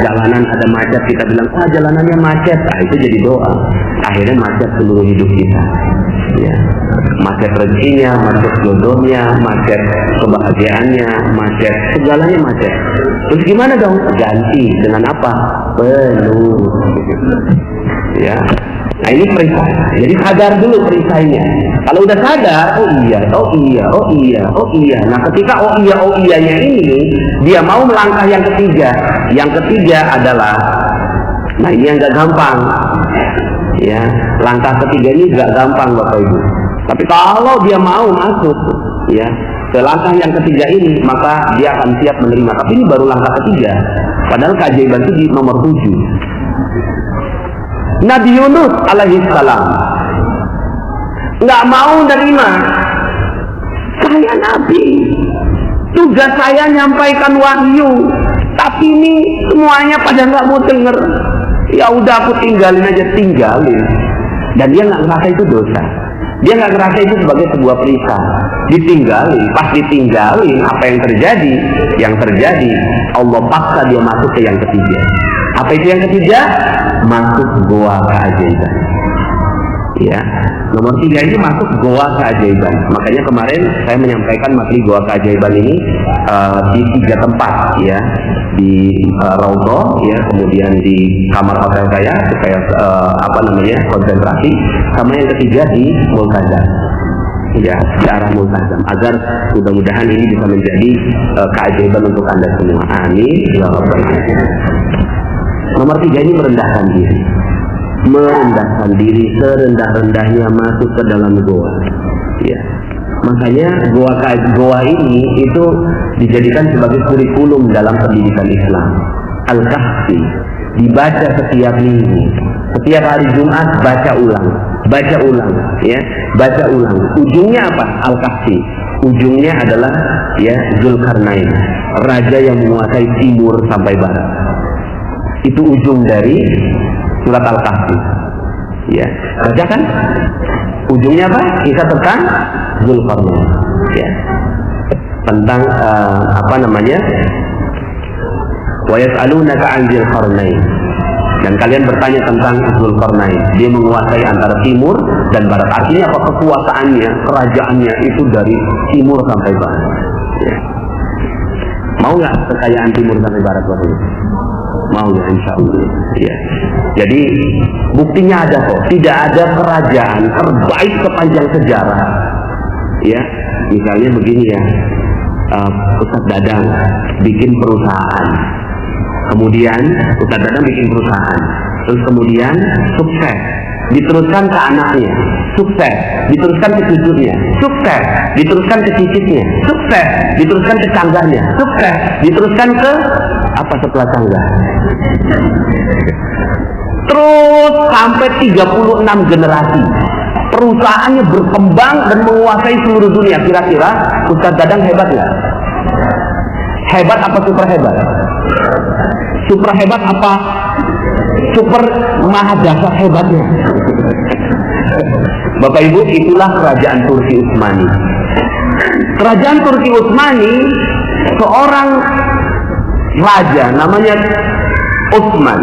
jalanan ada macet, kita bilang, jalanannya macet, itu jadi doa. Akhirnya macet seluruh hidup kita. Ya, macet rezekinya, macet jodohnya, macet kebahagiaannya, macet segalanya macet. Terus gimana dong? Ganti dengan apa? Penuh. Ya. Nah ini perisai. Jadi sadar dulu perisainya. Kalau udah sadar, oh iya. Nah ketika oh iyanya ini, dia mau melangkah yang ketiga. Yang ketiga adalah, nah ini yang gak gampang. Ya, langkah ketiga ini gak gampang Bapak Ibu. Tapi kalau dia mau masuk, ya, ke langkah yang ketiga ini, maka dia akan siap menerima. Tapi ini baru langkah ketiga. Padahal keajaiban itu di nomor 7. Nabi Yunus alaihissalam nggak mau nerima. Saya Nabi, tugas saya nyampaikan wahyu, tapi ini semuanya pada nggak mau denger. Ya udah aku tinggalin. Dan dia nggak ngerasa itu dosa. Dia nggak ngerasa itu sebagai sebuah perisai. Ditinggalin. Pas ditinggalin, apa yang terjadi? Yang terjadi, Allah paksa dia masuk ke yang ketiga. Apa itu yang ketiga? Masuk goa keajaiban. Ya, nomor 3 ini masuk goa keajaiban. Makanya kemarin saya menyampaikan materi goa keajaiban ini di 3 tempat, ya, di Raudhah, ya, kemudian di kamar hotel saya supaya konsentrasi, sama yang ketiga di Multazam, ya, di arah Multazam, agar mudah-mudahan ini bisa menjadi keajaiban untuk Anda semua. Amin ya rabbal alamin. Nomor 3 ini merendahkan diri serendah-rendahnya masuk ke dalam goa. Ya. Makanya goa ini itu dijadikan sebagai kurikulum dalam pendidikan Islam. Al-Kahfi dibaca setiap minggu Setiap hari Jumat baca ulang, ya, baca ulang. Ujungnya apa? Al-Kahfi. Ujungnya adalah ya Zulkarnain, raja yang menguasai timur sampai barat. Itu ujung dari surat Al-Kahfi. Ya, baca kan? Ujungnya apa? Kisah tentang Zulkarnain. Ya, tentang apa namanya? Wa yas'alunaka 'an Dzulqarnain. Dan kalian bertanya tentang Dzulqarnain. Dia menguasai antara timur dan barat. Artinya apa? Kekuasaannya, kerajaannya itu dari timur sampai barat. Ya. Mau nggak kekayaan timur sampai barat waktu itu? Mau ya, insya Allah. Ya. Jadi buktinya ada kok. Tidak ada kerajaan terbaik sepanjang sejarah. Ya, misalnya begini ya. Ustaz Dadang bikin perusahaan. Kemudian Ustaz Dadang bikin perusahaan, terus kemudian sukses, diteruskan ke anaknya, sukses, diteruskan ke cucunya, sukses, diteruskan ke cicitnya, sukses, diteruskan ke canggahnya, sukses, diteruskan ke apa setelah canggah? Terus sampai 36 generasi. Perusahaannya berkembang dan menguasai seluruh dunia. Kira-kira Ustaz Dadang hebat nggak? Hebat apa super hebat? Super hebat apa super maha dasar hebatnya? Bapak Ibu, itulah kerajaan Turki Utsmani. Kerajaan Turki Utsmani, seorang raja namanya Utsman,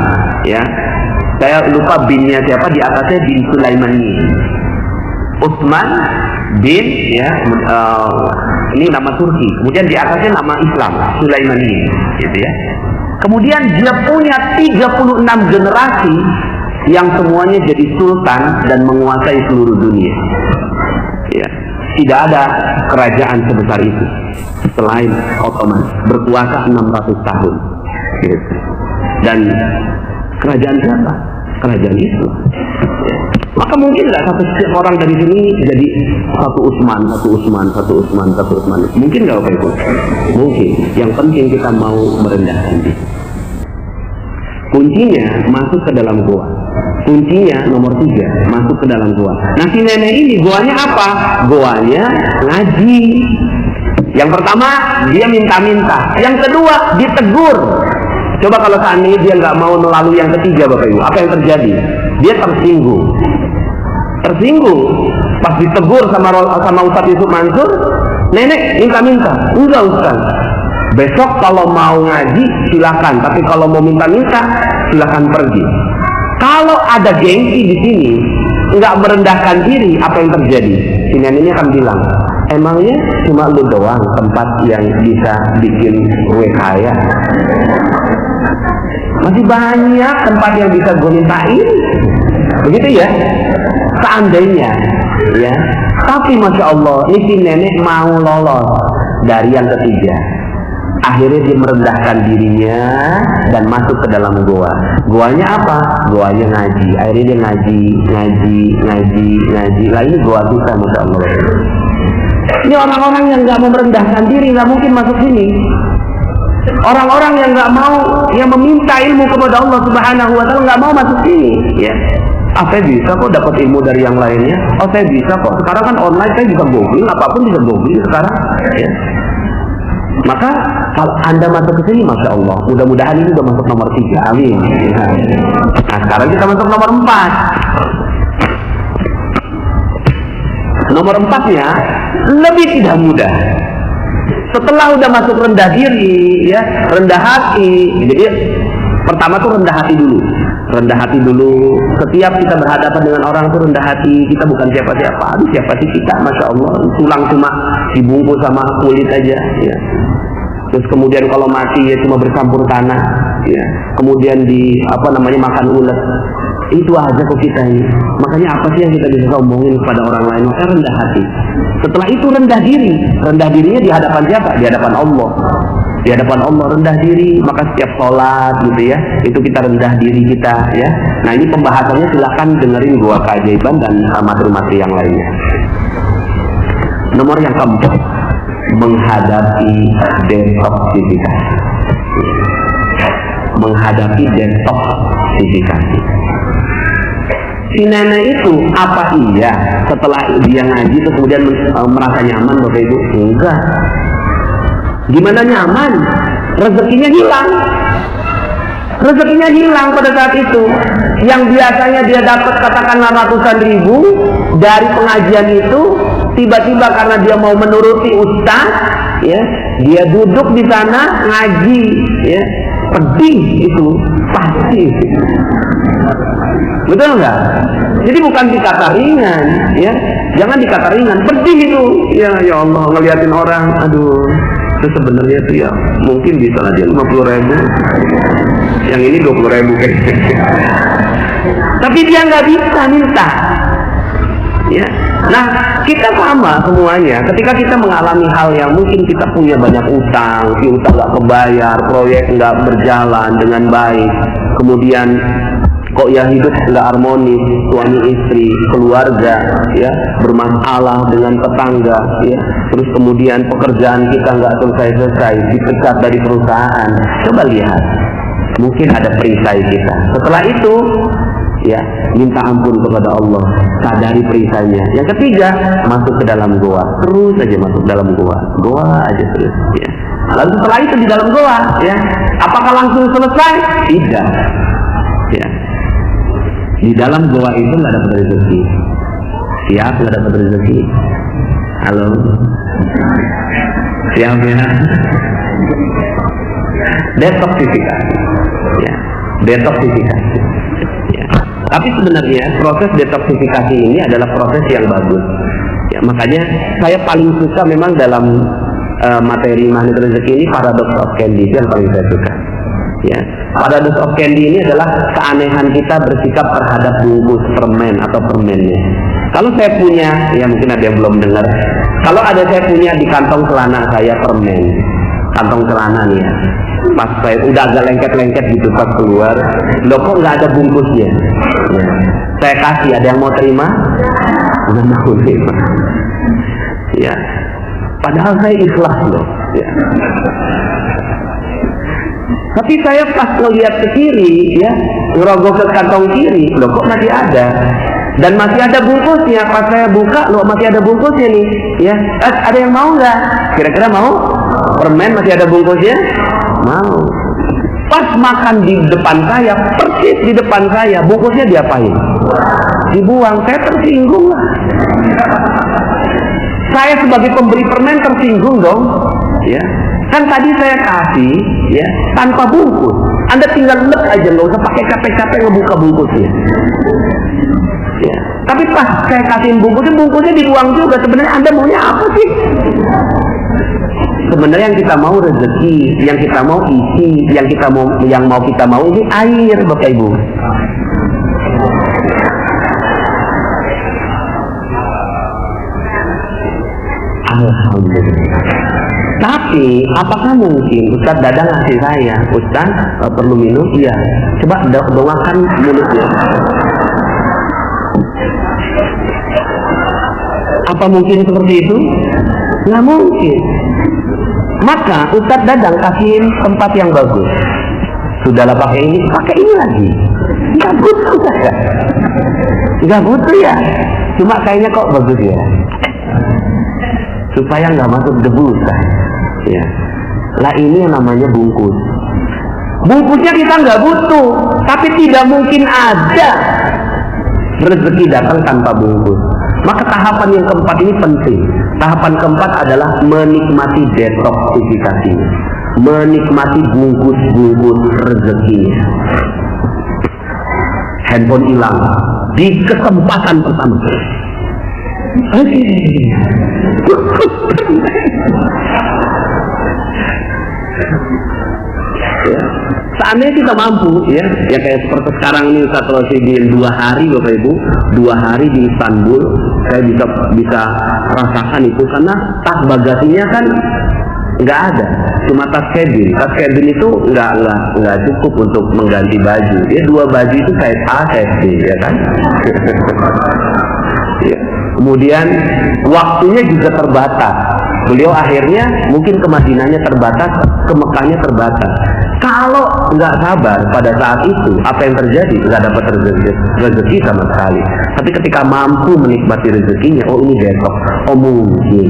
ya. Saya lupa binnya siapa, di atasnya bin Sulaimani. Utsman bin, ya, ini nama Turki. Kemudian di atasnya nama Islam, Sulaimani, gitu ya. Kemudian dia punya 36 generasi yang semuanya jadi sultan dan menguasai seluruh dunia. Ya, tidak ada kerajaan sebesar itu selain Ottoman, berkuasa 600 tahun. Gitu. Dan kerajaan siapa? Kerajaan Islam. Ya. Maka mungkin nggak satu orang dari sini jadi satu Utsman. Mungkin nggak Bapak Ibu? Mungkin. Yang penting kita mau merendahkan diri. Kuncinya masuk ke dalam gua. Kuncinya nomor 3, masuk ke dalam gua. Nah, si nenek ini goanya apa? Goanya ngaji. Yang pertama dia minta-minta. Yang kedua ditegur. Coba kalau seandainya dia nggak mau melalui yang ketiga, Bapak Ibu, apa yang terjadi? Dia tersinggung. Pas ditegur sama Ustaz Yusuf Mansur, nenek minta-minta. Enggak Ustaz, besok kalau mau ngaji silakan, tapi kalau mau minta-minta silakan pergi. Kalau ada gengsi di sini, nggak merendahkan diri, apa yang terjadi? Si neneknya akan bilang, emangnya cuma lu doang tempat yang bisa bikin gue kaya? Masih banyak tempat yang bisa gue mintain. Begitu ya. Seandainya, ya. Tapi Masya Allah, ini si nenek mau lolos dari yang ketiga. Akhirnya dia merendahkan dirinya dan masuk ke dalam goa. Goanya apa? Goanya ngaji. Akhirnya dia ngaji. Lah ini goa kita, Masya Allah. Ini orang-orang yang nggak mau merendahkan diri, nggak mungkin masuk sini. Orang-orang yang nggak mau, yang meminta ilmu kepada Allah Subhanahu Wa Taala nggak mau masuk sini. Ya. Saya bisa kok dapat ilmu dari yang lainnya. Saya bisa kok. Sekarang kan online, saya bisa googling, apapun bisa googling sekarang. Ya. Maka kalau Anda masuk ke sini, Masya Allah, mudah-mudahan ini sudah masuk nomor 3. Amin. Nah, sekarang kita masuk nomor 4. Nomor 4-nya lebih tidak mudah. Setelah udah masuk rendah diri, ya, rendah hati. Jadi pertama tuh rendah hati dulu. Rendah hati dulu. Setiap kita berhadapan dengan orang tuh rendah hati. Kita bukan siapa-siapa. Aduh, siapa sih kita? Masya Allah. Tulang cuma dibungkus sama kulit aja. Ya. Terus kemudian kalau mati ya cuma bercampur tanah. Ya. Kemudian makan ulet. Itu aja kok kita ini. Makanya apa sih yang kita bisa ngomongin kepada orang lain? Maka rendah hati. Setelah itu rendah diri. Rendah dirinya di hadapan siapa? Di hadapan Allah. Di hadapan Allah rendah diri. Maka setiap sholat gitu ya, itu kita rendah diri kita ya. Nah, ini pembahasannya silahkan dengerin Gua Keajaiban dan materi-materi yang lainnya. Nomor yang keempat, menghadapi detoksifikasi. Menghadapi detoksifikasi. si nenek itu apa iya setelah dia ngaji terus kemudian merasa nyaman Bapak Ibu? Enggak. Gimana nyaman? Rezekinya hilang. Rezekinya hilang pada saat itu. Yang biasanya dia dapat katakanlah ratusan ribu dari pengajian itu, tiba-tiba karena dia mau menuruti ustaz, ya, dia duduk di sana ngaji, ya, pedih itu pasti. Betul nggak? Jadi bukan dikata ringan, ya, jangan dikata ringan, pedih itu, ya Allah ngeliatin orang, aduh, itu sebenarnya tuh ya mungkin bisa aja 50.000, yang ini 20.000 kayaknya. Tapi dia nggak bisa minta, ya. Nah, kita sama semuanya. Ketika kita mengalami hal yang mungkin kita punya banyak utang, si utang nggak kebayar, proyek nggak berjalan dengan baik, kemudian kok ya hidup nggak harmonis, suami istri, keluarga, ya, bermasalah dengan tetangga, ya, terus kemudian pekerjaan kita nggak selesai, dipecat dari perusahaan. Coba lihat, mungkin ada perisai kita. Setelah itu, ya, minta ampun kepada Allah, sadari perisainya. Yang ketiga, masuk ke dalam goa, terus aja masuk dalam goa aja terus, ya. Lalu setelah itu di dalam goa, ya, apakah langsung selesai? Tidak, ya. Di dalam goa itu nggak dapat rezeki. Siap nggak dapat rezeki? Halo, siap ya? Detoksifikasi, ya, detoksifikasi. Ya. Tapi sebenarnya proses detoksifikasi ini adalah proses yang bagus. Ya, makanya saya paling suka memang dalam materi magnet rezeki ini paradox of candy, itu yang paling saya suka. Ya, paradox of candy ini adalah keanehan kita bersikap terhadap bungkus permen atau permennya. Kalau saya punya, ya mungkin ada yang belum dengar. Kalau ada saya punya di kantong celana saya permen, kantong celana nih ya. Pas saya udah agak lengket-lengket gitu pas keluar, loh kok nggak ada bungkusnya? Ya. Saya kasih, ada yang mau terima? Nggak mau terima. Ya, padahal saya ikhlas loh. Ya. Tapi saya pas ngelihat ke kiri, ya, ngerogoh ke kantong kiri, loh kok masih ada, dan masih ada bungkusnya. Pas saya buka, loh masih ada bungkusnya nih, ya. Ada yang mau nggak? Kira-kira mau? Permen masih ada bungkusnya? Mau. Pas makan di depan saya, persis di depan saya, bungkusnya diapain? Dibuang. Saya tersinggung lah. Saya sebagai pemberi permen tersinggung dong, ya. Kan tadi saya kasih, ya, tanpa bungkus. Anda tinggal lek aja, nggak usah pakai capek-capek ngebuka bungkusnya. Ya. Tapi pas saya kasihin bungkusnya dibuang juga. Sebenarnya Anda maunya apa sih? Sebenarnya yang kita mau rezeki, yang kita mau isi, yang mau kita mau ini air, Bapak Ibu. Alhamdulillah. Tapi apakah mungkin Ustaz Dadang ngasih saya, Ustaz perlu minum? Iya. Coba dongakan mulutnya. Apa mungkin seperti itu? Nggak mungkin. Maka Ustaz Dadang kasihin tempat yang bagus. Sudahlah pakai ini lagi. Nggak butuh ya. Nggak butuh ya. Cuma kayaknya kok bagus ya. Supaya nggak masuk debu, Ustaz. Ya. Lah ini yang namanya bungkus. Bungkusnya kita nggak butuh, tapi tidak mungkin ada rezeki datang tanpa bungkus. Maka tahapan yang keempat ini penting. Tahapan keempat adalah menikmati detoksifikasi, menikmati bungkus-bungkus rezekinya. Handphone hilang di kesempatan pertama. Ya. Seandainya kita mampu, ya kayak seperti sekarang ini Ustaz Rosidin 2 hari Bapak Ibu, 2 hari di Istanbul, saya bisa rasakan itu karena tas bagasinya kan nggak ada, cuma tas cabin. Tas cabin itu nggak cukup untuk mengganti baju. Dia 2 baju itu kayak A, kayak B, ya kan? Ya. Kemudian waktunya juga terbatas. beliau akhirnya mungkin ke Madinahnya terbatas, ke Mekahnya terbatas. Kalau nggak sabar pada saat itu, apa yang terjadi? Nggak dapat rezeki sama sekali. Tapi ketika mampu menikmati rezekinya, oh ini besok, oh mungkin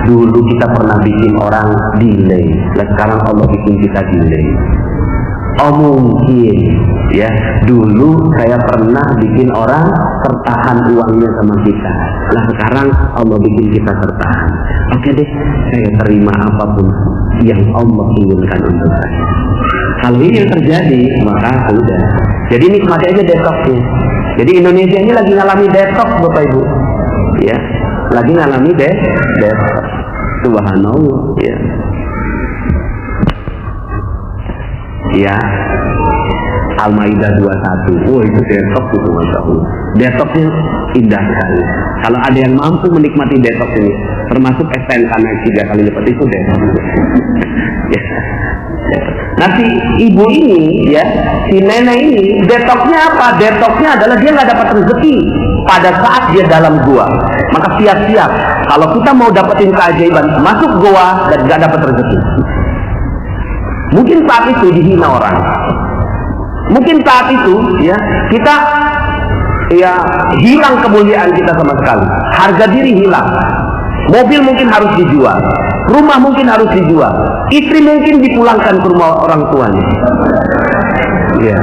dulu kita pernah bikin orang delay, nah sekarang Allah bikin kita delay. Oh mungkin ya, dulu saya pernah bikin orang tertahan uangnya sama kita, lah sekarang Allah bikin kita tertahan. Oke deh, saya terima apapun yang Allah inginkan untuk saya. Kalau ini yang terjadi, maka sudah. Jadi nikmati aja detoxnya. Jadi Indonesia ini lagi ngalami detox, Bapak Ibu, ya, lagi ngalami detox. Subhanallah, ya. Ya, Al-Maidah 21. Oh itu detox itu, Masya Allah. Detoxnya indah sekali. Kalau ada yang mampu menikmati detox ini, termasuk STNK naik 3 kali lipat, itu detox. Ya. Nah si ibu ini, ya, si nenek ini, detoxnya apa? Detoxnya adalah dia nggak dapat rezeki pada saat dia dalam gua. Maka siap-siap kalau kita mau dapetin keajaiban, masuk gua dan nggak dapat rezeki. Mungkin saat itu dihina orang. Mungkin saat itu ya kita ya hilang kemuliaan kita sama sekali. Harga diri hilang. Mobil mungkin harus dijual. Rumah mungkin harus dijual. Istri mungkin dipulangkan ke rumah orang tuanya. Ya.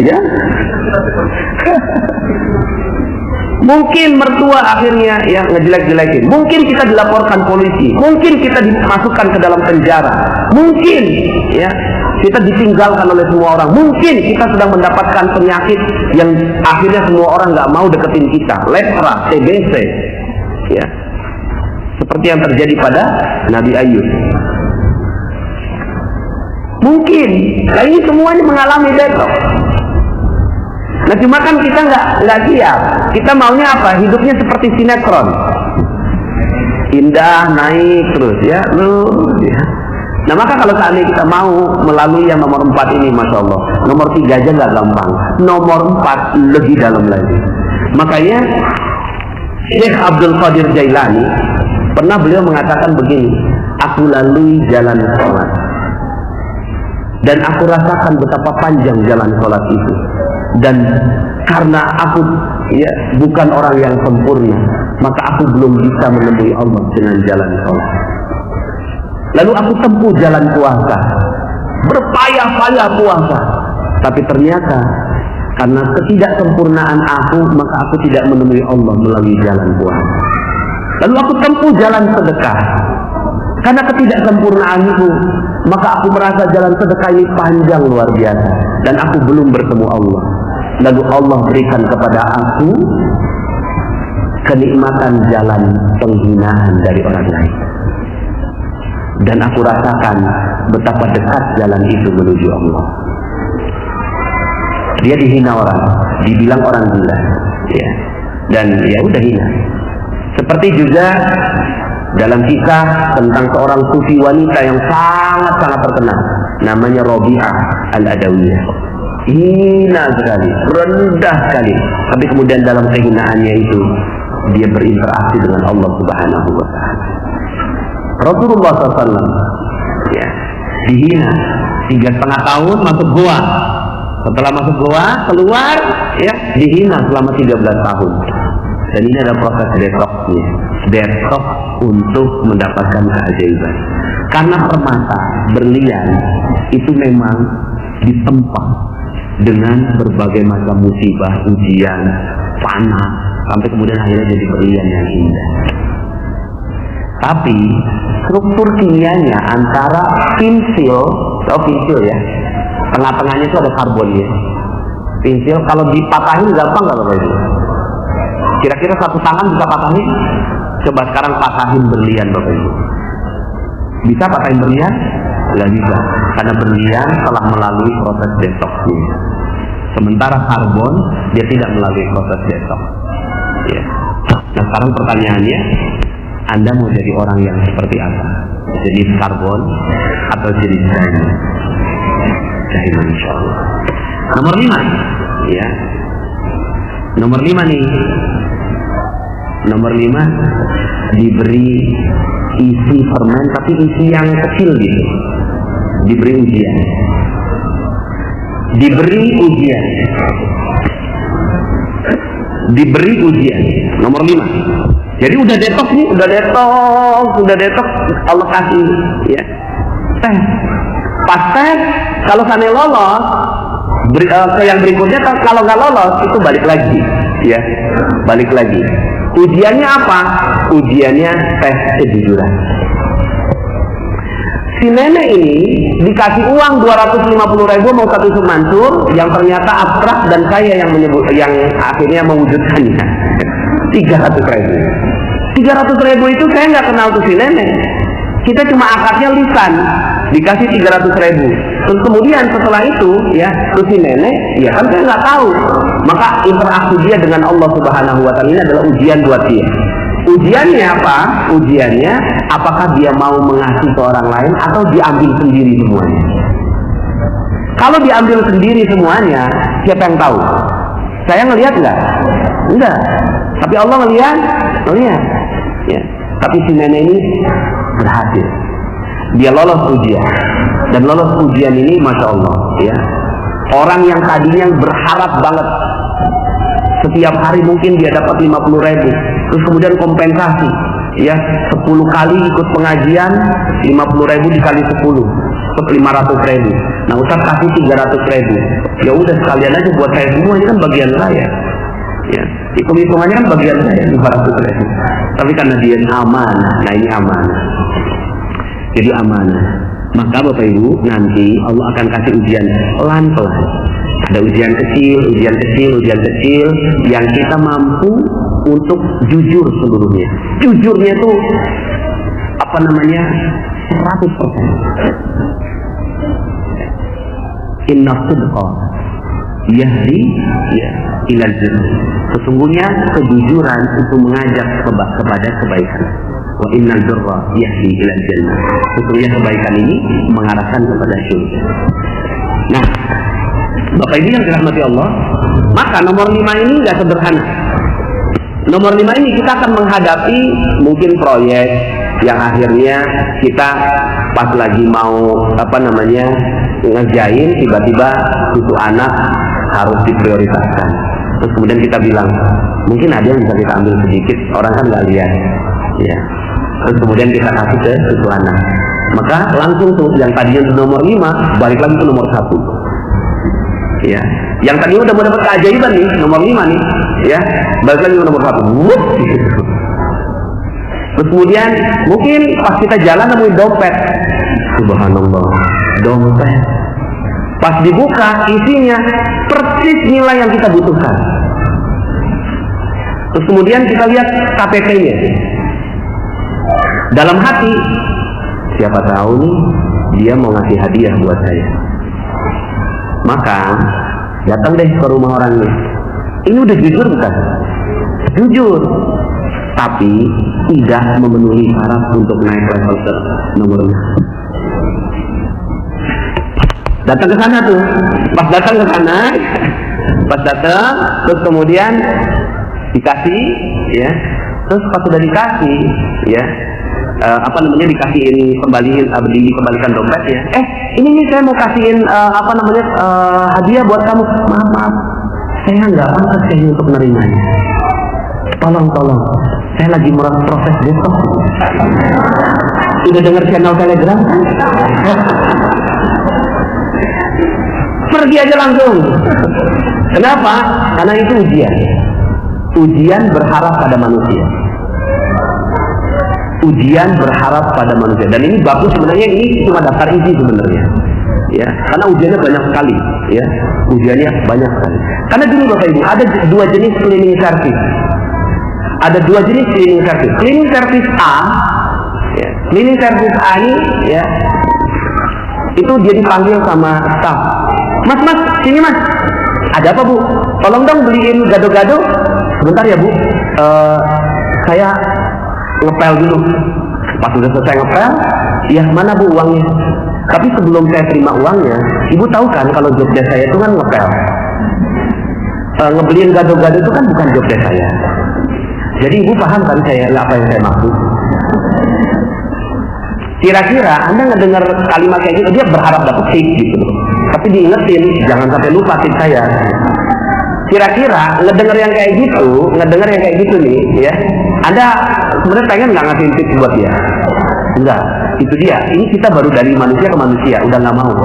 Ya. Mungkin mertua akhirnya ya ngejelek-jelekin. Mungkin kita dilaporkan polisi. Mungkin kita dimasukkan ke dalam penjara. Mungkin ya kita ditinggalkan oleh semua orang. Mungkin kita sedang mendapatkan penyakit yang akhirnya semua orang nggak mau deketin kita. Lepra, TBC. Ya. Seperti yang terjadi pada Nabi Ayub. Mungkin, nah ini semuanya mengalami detox. Nah cuma kan kita nggak siap. Kita maunya apa? Hidupnya seperti sinetron, indah naik terus ya. Ya. Nah maka kalau seandainya kita mau melalui yang nomor 4 ini, Masya Allah, nomor 3 aja nggak gampang, nomor 4 lebih dalam lagi. Makanya Syekh Abdul Qadir Jailani pernah beliau mengatakan begini, aku lalui jalan sholat dan aku rasakan betapa panjang jalan sholat itu, dan karena aku ya bukan orang yang sempurna, maka aku belum bisa menemui Allah dengan jalan sholat. Lalu aku tempuh jalan puasa, berpayah-payah puasa, tapi ternyata karena ketidaksempurnaan aku, maka aku tidak menemui Allah melalui jalan puasa. Lalu aku tempuh jalan sedekah, karena ketidaksempurnaan itu, maka aku merasa jalan sedekah ini panjang luar biasa, dan aku belum bertemu Allah. Lalu Allah berikan kepada aku kenikmatan jalan penghinaan dari orang lain, dan aku rasakan betapa dekat jalan itu menuju Allah. Dia dihina orang, dibilang orang gila, ya, dan ya udah hina. Seperti juga dalam kisah tentang seorang sufi wanita yang sangat-sangat terkenal, namanya Rabi'ah Al-Adawiyah. Hina sekali, rendah sekali, tapi kemudian dalam kehinaannya itu dia berinteraksi dengan Allah Subhanahu wa Ta'ala. Rasulullah SAW ya, dihina 3,5 tahun masuk gua. Setelah masuk gua, keluar ya dihina selama 13 tahun. Dan ini ada proses detoxnya, detox untuk mendapatkan keajaiban. Karena permata, berlian itu memang ditempa dengan berbagai macam musibah, ujian, panas, sampai kemudian akhirnya jadi berlian yang indah. Tapi struktur kimianya antara pensil, pensil ya, tengah-tengahnya itu ada karbonnya. Pensil kalau dipatahin gampang nggak Bapak Ibu? Kira-kira satu tangan bisa patahin? Coba sekarang patahin berlian Bapak Ibu. Bisa patahin berlian? Nggak bisa, karena berlian telah melalui proses detoxnya. Sementara karbon dia tidak melalui proses detox. Ya. Nah sekarang pertanyaannya, Anda mau jadi orang yang seperti apa? Jadi karbon atau jadi diamond? Diamond insya Allah. Nomor 5 ya. Nomor 5 nih, Nomor 5, diberi isi permen tapi isi yang kecil gitu. Diberi ujian. Diberi ujian. Diberi ujian. Nomor 5. Jadi udah detox nih, udah detox, Allah kasih ya. Tes. Pas tes, kalau sana lolos, ke yang berikutnya kalau nggak lolos itu balik lagi, ya, balik lagi. Ujiannya apa? Ujiannya tes kejujuran. Si nenek ini dikasih uang 250.000 mau satu Mansur yang ternyata abstrak dan saya yang akhirnya mewujudkannya. 300.000 itu saya nggak kenal tuh si nenek. Kita cuma akadnya lisan, dikasih 300.000. Terus kemudian setelah itu ya, terus si nenek, ya kan saya nggak tahu. Maka interaksi dia dengan Allah Subhanahu Wa Taala ini adalah ujian buat dia. Ujiannya apa? Ujiannya apakah dia mau mengasih ke orang lain atau diambil sendiri semuanya. Kalau diambil sendiri semuanya, siapa yang tahu? Saya ngelihat nggak? Enggak. Tapi Allah ngelihat. Ya. Tapi si nenek ini berhasil. Dia lolos ujian. Dan lolos ujian ini, masya Allah, ya. Orang yang tadinya berharap banget setiap hari mungkin dia dapat 50.000, terus kemudian kompensasi, ya, 10 kali ikut pengajian, 50.000 dikali 10, 500.000. Nah, Ustaz kasih 300.000. Ya udah sekalian aja buat saya semua, ini kan bagian saya. Ya, hitung-hitungannya kan bagian saya 500.000. Tapi karena dia amanah, nah ini amanah. Jadi amanah. Maka Bapak Ibu, nanti Allah akan kasih ujian pelan-pelan. Ada ujian kecil yang kita mampu untuk jujur seluruhnya. Jujurnya tuh 100%. Inna sidqa yahdi ilal jannah. Sesungguhnya kejujuran itu mengajak kepada kebaikan. Wa innal birra yahdi ilal jannah. Sesungguhnya kebaikan ini mengarahkan kepada surga. Nah, Bapak Ibu yang dirahmati Allah, maka nomor 5 ini nggak sederhana. Nomor 5 ini kita akan menghadapi mungkin proyek yang akhirnya kita pas lagi mau ngerjain, tiba-tiba suatu anak harus diprioritaskan. Terus kemudian kita bilang, mungkin ada yang bisa kita ambil sedikit, orang kan nggak lihat, ya. Terus kemudian kita kasih ke suatu anak. Maka langsung tuh yang tadinya nomor 5 balik lagi ke nomor 1. Ya, yang tadi udah mau dapat keajaiban nih, nomor 5 nih, ya, balik lagi ke nomor 1. Terus kemudian mungkin pas kita jalan nemuin dompet, subhanallah, dompet. Pas dibuka isinya persis nilai yang kita butuhkan. Terus kemudian kita lihat KTP-nya. Dalam hati, siapa tahu nih dia mau ngasih hadiah buat saya. Maka datang deh ke rumah orangnya. Ini udah jujur bukan? Jujur, tapi tidak memenuhi syarat untuk naik level ke nomor 6. Datang ke sana tuh, pas datang, terus kemudian dikasih, ya, terus pas sudah dikasih, ya, dikasihin dikembalikan dompet, ya. Ini nih saya mau kasihin hadiah buat kamu. Maaf, saya nggak pantas kayaknya untuk menerimanya. Tolong, saya lagi proses besok. Udah dengar channel Telegram? Pergi aja langsung. Kenapa? Karena itu ujian. Ujian berharap pada manusia. Dan ini bagus sebenarnya, ini cuma daftar isi sebenarnya. Ya, karena ujiannya banyak sekali, ya. Karena gini Bapak Ibu, ada 2 jenis cleaning service. Cleaning service A, ya. Cleaning service A ini, ya, itu dia dipanggil sama staff. Mas, sini mas. Ada apa Bu? Tolong dong beliin gado-gado. Sebentar ya Bu. Saya ngepel dulu. Pas udah selesai ngepel, ya mana Bu uangnya? Tapi sebelum saya terima uangnya, Ibu tahu kan kalau job desk saya itu kan ngepel. Ngebeliin gado-gado itu kan bukan job desk saya. Jadi ibu paham kan apa yang saya maksud? Kira-kira Anda ngedengar kalimat kayak gitu, dia berharap dapat tip gitu loh. Tapi diingetin, jangan sampai lupa tip saya. Kira-kira ngedengar yang kayak gitu nih, ya. Anda sebenarnya pengen nggak ngasih tips buat dia? Enggak, itu dia. Ini kita baru dari manusia ke manusia, udah nggak mau.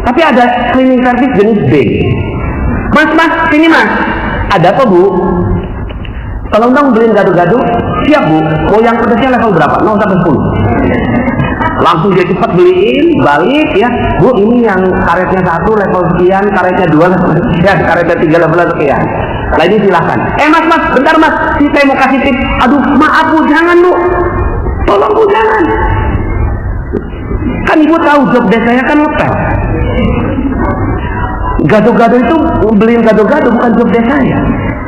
Tapi ada cleaning service jenis B. Mas, sini mas. Ada apa bu? Tolong dong beliin gado-gado. Siap bu. Mau yang pedasnya level berapa? 0 sampai 10. Langsung dia cepat beliin, balik ya. Bu, ini yang karetnya 1 level sekian, karetnya 2 level sekian, karetnya 3 level sekian. Nah ini silahkan. Mas, bentar mas. Saya mau kasih tips. Aduh, maaf bu, jangan bu. Tolong bu, jangan. Kan ibu tahu job desk saya kan hotel. Gado-gado itu, beliin gado-gado bukan job desk saya.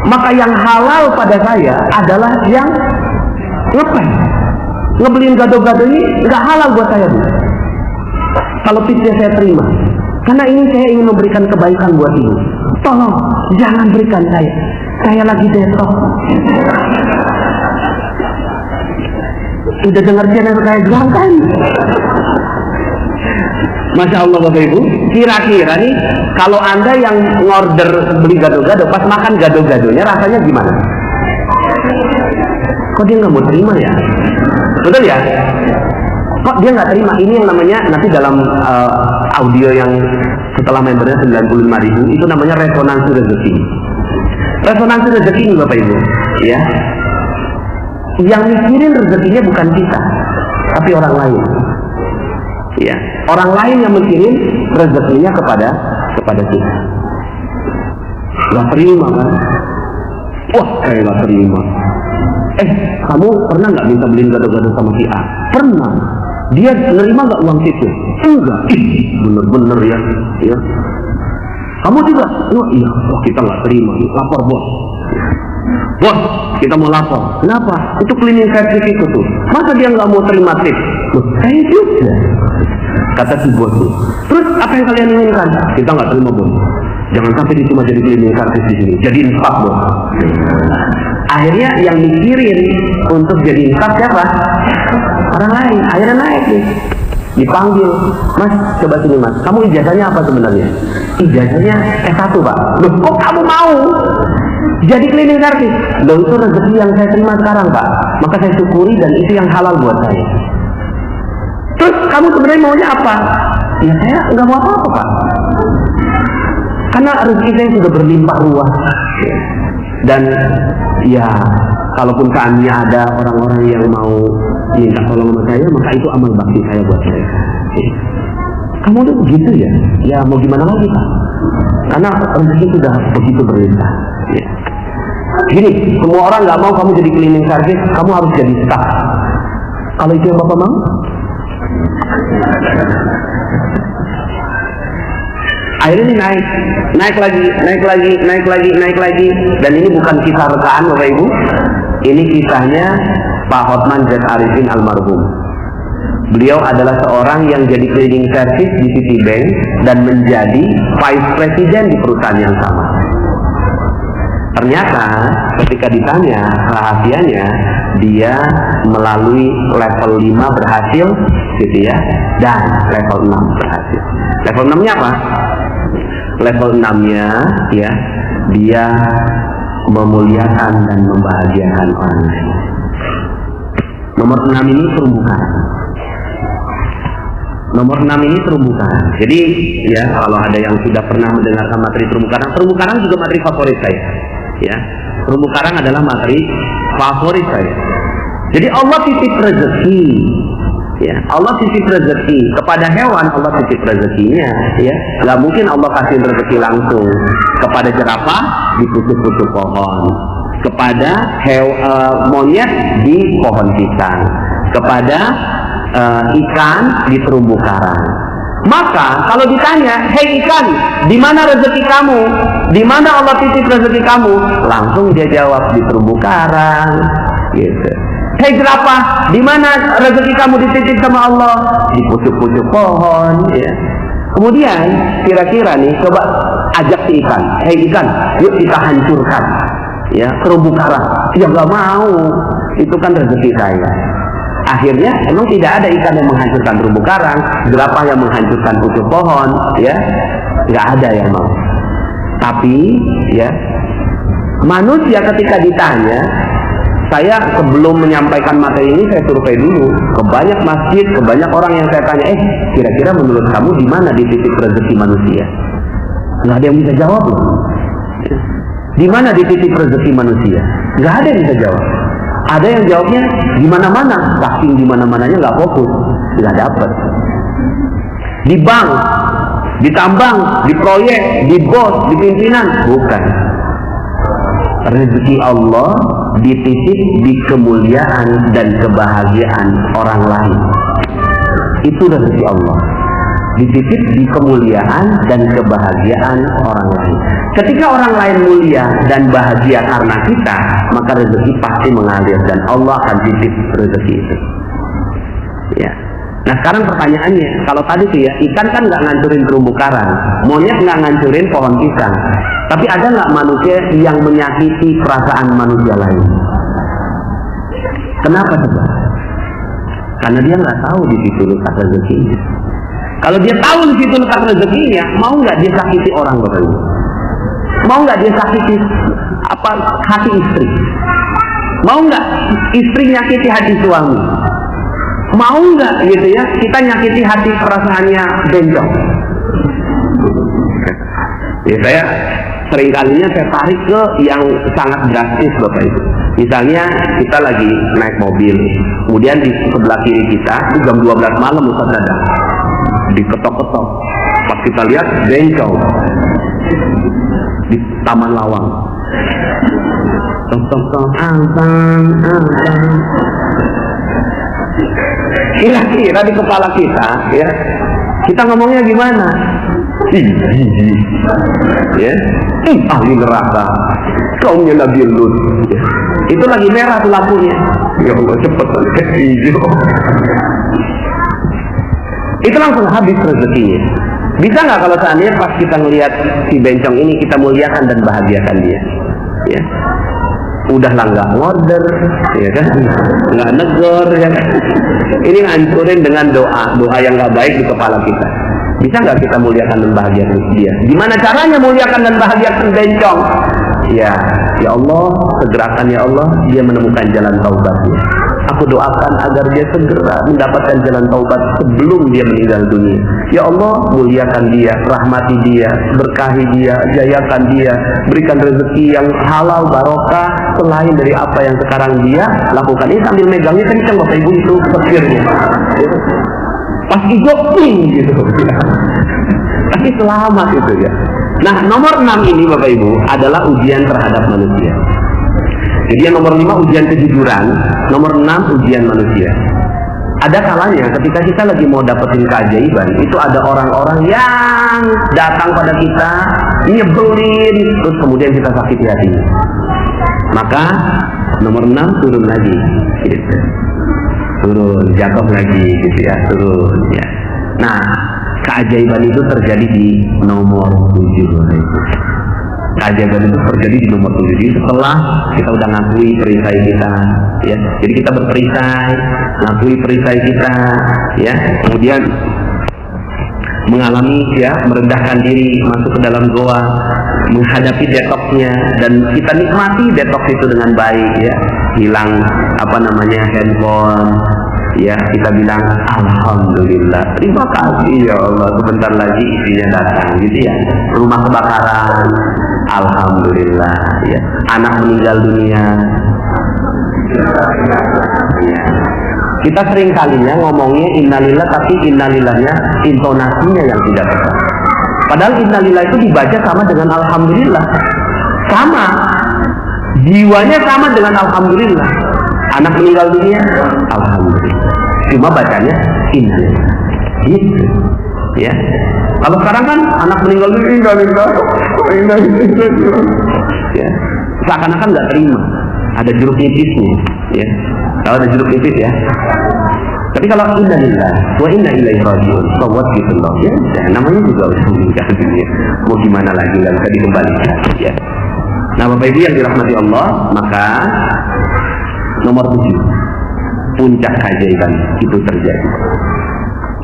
Maka yang halal pada saya adalah yang ngepel. Ngebeliin gado-gado ini nggak halal buat saya bu. Kalau tipsnya saya terima, karena ini saya ingin memberikan kebaikan buat ibu. Tolong jangan berikan saya lagi detox. Udah dengar channel saya bilang kan? Masya Allah Bapak Ibu, kira-kira nih kalau Anda yang ngorder beli gado-gado, pas makan gado-gadonya rasanya gimana? Kok dia nggak mau terima ya? Betul ya? Kok dia nggak terima? Ini yang namanya nanti dalam audio yang setelah membernya 95.000 itu namanya resonansi rezeki. Resonansi rezeki ini Bapak Ibu, ya. Yang mikirin rezekinya bukan kita, tapi orang lain. Ya, orang lain yang mikirin rezekinya kepada kita. Gak terima kan? Wah, kayak gak terima. Kamu pernah nggak minta beliin gado-gado sama si A? Pernah. Dia nerima nggak uang itu? Enggak. Bener-bener ya. Kamu juga? Oh iya. Wah, kita nggak terima. Lapor bos. Bos, kita mau lapor. Kenapa? Itu cleaning service itu tuh. Masa dia nggak mau terima tip? Saya juga. Kata si bos tuh. Terus apa yang kalian inginkan? Kita nggak terima bos. Jangan sampai dia cuma jadi cleaning service di sini. Jadi infak bos. Akhirnya yang mikirin untuk jadi infak siapa? Orang lain. Akhirnya naik nih. Dipanggil. Mas, coba sini mas. Kamu ijazahnya apa sebenarnya? Ijazahnya S1 pak. Loh, kok kamu mau jadi cleaning service? Loh, itu rezeki yang saya terima sekarang pak. Maka saya syukuri dan itu yang halal buat saya. Terus kamu sebenarnya maunya apa? Ya saya nggak mau apa-apa pak. Karena rezeki saya sudah berlimpah ruah. Dan ya kalaupun seandainya ada orang-orang yang mau minta tolong sama saya, maka itu amal bakti saya buat saya. Kamu tuh begitu ya? Ya mau gimana lagi pak? Karena rezeki sudah begitu berlimpah. Ya. Gini, semua orang nggak mau kamu jadi cleaning service, kamu harus jadi staff. Kalau itu yang bapak mau? Akhirnya naik lagi, dan ini bukan kisah rekaan Bapak Ibu, ini kisahnya Pak Hotman Z. Arifin almarhum. Beliau adalah seorang yang jadi cleaning service di Citibank dan menjadi vice president di perusahaan yang sama. Ternyata ketika ditanya rahasianya, dia melalui level 5 berhasil gitu ya, dan level 6 berhasil. Level 6-nya apa? Level 6-nya ya, dia memuliakan dan membahagiakan orang lain. Nomor 6 ini terumbu karang. Nomor 6 ini terumbu karang. Jadi ya, kalau ada yang sudah pernah mendengarkan materi terumbu karang juga materi favorit saya. Ya, terumbu karang adalah materi favorit saya. Jadi Allah titip rezeki. Ya, Allah titip rezeki kepada hewan, Allah titip rezekinya, ya. Nggak mungkin Allah kasih rezeki langsung kepada jerapah di pucuk-pucuk pohon, kepada monyet di pohon pisang, kepada ikan di terumbu karang. Maka kalau ditanya, hei ikan, di mana rezeki kamu? Di mana Allah titip rezeki kamu? Langsung dia jawab di terumbu karang, gitu. Hei jerapah, di mana rezeki kamu dititip sama Allah? Di pucuk-pucuk pohon, ya. Kemudian kira-kira nih, coba ajak si ikan. Hei ikan, yuk kita hancurkan ya terumbu karang, ya nggak mau, itu kan rezeki saya. Akhirnya emang tidak ada ikan yang menghancurkan terumbu karang, jerapah yang menghancurkan utuh pohon, ya nggak ada yang mau. Tapi ya manusia ketika ditanya, saya sebelum menyampaikan materi ini saya survei dulu ke banyak masjid, ke banyak orang yang saya tanya, kira-kira menurut kamu di mana di titik rezeki manusia? Nggak ada yang bisa jawab loh. Di mana di titik rezeki manusia? Nggak ada yang bisa jawab. Ada yang jawabnya di mana-mana, saking di mana-mananya nggak fokus, nggak dapet. Di bank, di tambang, di proyek, di bos, di pimpinan, bukan. Rezeki Allah dititip di kemuliaan dan kebahagiaan orang lain. Itu rezeki Allah, dititip di kemuliaan dan kebahagiaan orang lain. Ketika orang lain mulia dan bahagia karena kita, maka rezeki pasti mengalir dan Allah akan titip rezeki itu. Ya. Nah sekarang pertanyaannya, kalau tadi tuh ya, ikan kan nggak ngancurin terumbu karang, monyet nggak ngancurin pohon pisang, tapi ada nggak manusia yang menyakiti perasaan manusia lain? Kenapa coba? Karena dia nggak tahu di situ letak rezekinya. Kalau dia tahu di situ letak rezekinya, mau nggak dia sakiti orang Bapak Ibu? Mau nggak dia sakiti hati istri? Mau nggak istri nyakiti hati suami? Mau nggak gitu ya kita nyakiti hati perasaannya bencong? Ya saya seringkalinya saya tarik ke yang sangat drastis Bapak Ibu. Misalnya kita lagi naik mobil, kemudian di sebelah kiri kita itu jam 12 malam Ustaz Dadang, diketok-ketok. Pas kita lihat bencong di Taman Lawang. Tok-tok-tok, abang. Kira-kira di kepala kita, ya, kita ngomongnya gimana? Ya, ahli neraka, kaumnya Nabi Lut. Ya. Itu lagi merah tuh lampunya. Ya Allah, cepet ke hijau. Itu langsung habis rezekinya. Bisa nggak kalau seandainya pas kita ngelihat si bencong ini kita muliakan dan bahagiakan dia? Ya. Udahlah nggak order, ya kan? Nggak negor, ya kan? Ini ngancurin dengan doa yang nggak baik di kepala kita. Bisa nggak kita muliakan dan bahagiakan dia? Gimana caranya muliakan dan bahagiakan bencong? Ya Allah, segerakan ya Allah, dia menemukan jalan taubatnya. Aku doakan agar dia segera mendapatkan jalan taubat sebelum dia meninggal dunia. Ya Allah, muliakan dia, rahmati dia, berkahi dia, jayakan dia, berikan rezeki yang halal, barokah, selain dari apa yang sekarang dia lakukan. Ini sambil megangnya kencang Bapak Ibu itu petirnya. Pas hijau ping gitu. Tapi selamat itu ya. Nah, nomor 6 ini Bapak Ibu adalah ujian terhadap manusia. Jadi yang nomor 5 ujian kejujuran, nomor 6 ujian manusia. Ada kalanya ketika kita lagi mau dapetin keajaiban, itu ada orang-orang yang datang pada kita, nyebelin, terus kemudian kita sakiti hatinya. Maka nomor 6 turun lagi, gitu. Turun, jatuh lagi, gitu ya, turun. Ya. Nah, keajaiban itu terjadi di nomor 7. Keajaiban itu terjadi di nomor 7. Jadi setelah kita udah ngakui perisai kita, ya, jadi kita berperisai, ngakui perisai kita, ya, kemudian mengalami, ya, merendahkan diri, masuk ke dalam goa, menghadapi detoxnya, dan kita nikmati detox itu dengan baik, ya, hilang handphone, ya, kita bilang alhamdulillah, terima kasih ya Allah, sebentar lagi isinya datang, gitu ya. Rumah kebakaran, alhamdulillah, ya. Anak meninggal dunia, ya. Kita sering kalinya ngomongnya innalillah, tapi innalillahnya intonasinya yang tidak tepat. Padahal innalillah itu dibaca sama dengan alhamdulillah, sama, jiwanya sama dengan alhamdulillah. Anak meninggal dunia, alhamdulillah. Cuma bacanya innalillah, gitu, ya. Kalau sekarang kan anak meninggal dunia, innalillah, ya. Seakan-akan nggak terima. Ada jeruk nipisnya, ya. Kalau ada jeruk nipis, ya. Tapi kalau innalillah wa inna ilaihi raji'un, sawat gitu loh, ya. Namanya juga udah meninggal dunia. Mau gimana lagi, nggak bisa dikembalikan, ya. Nah, Bapak Ibu yang dirahmati Allah, maka nomor 7, puncak keajaiban itu terjadi.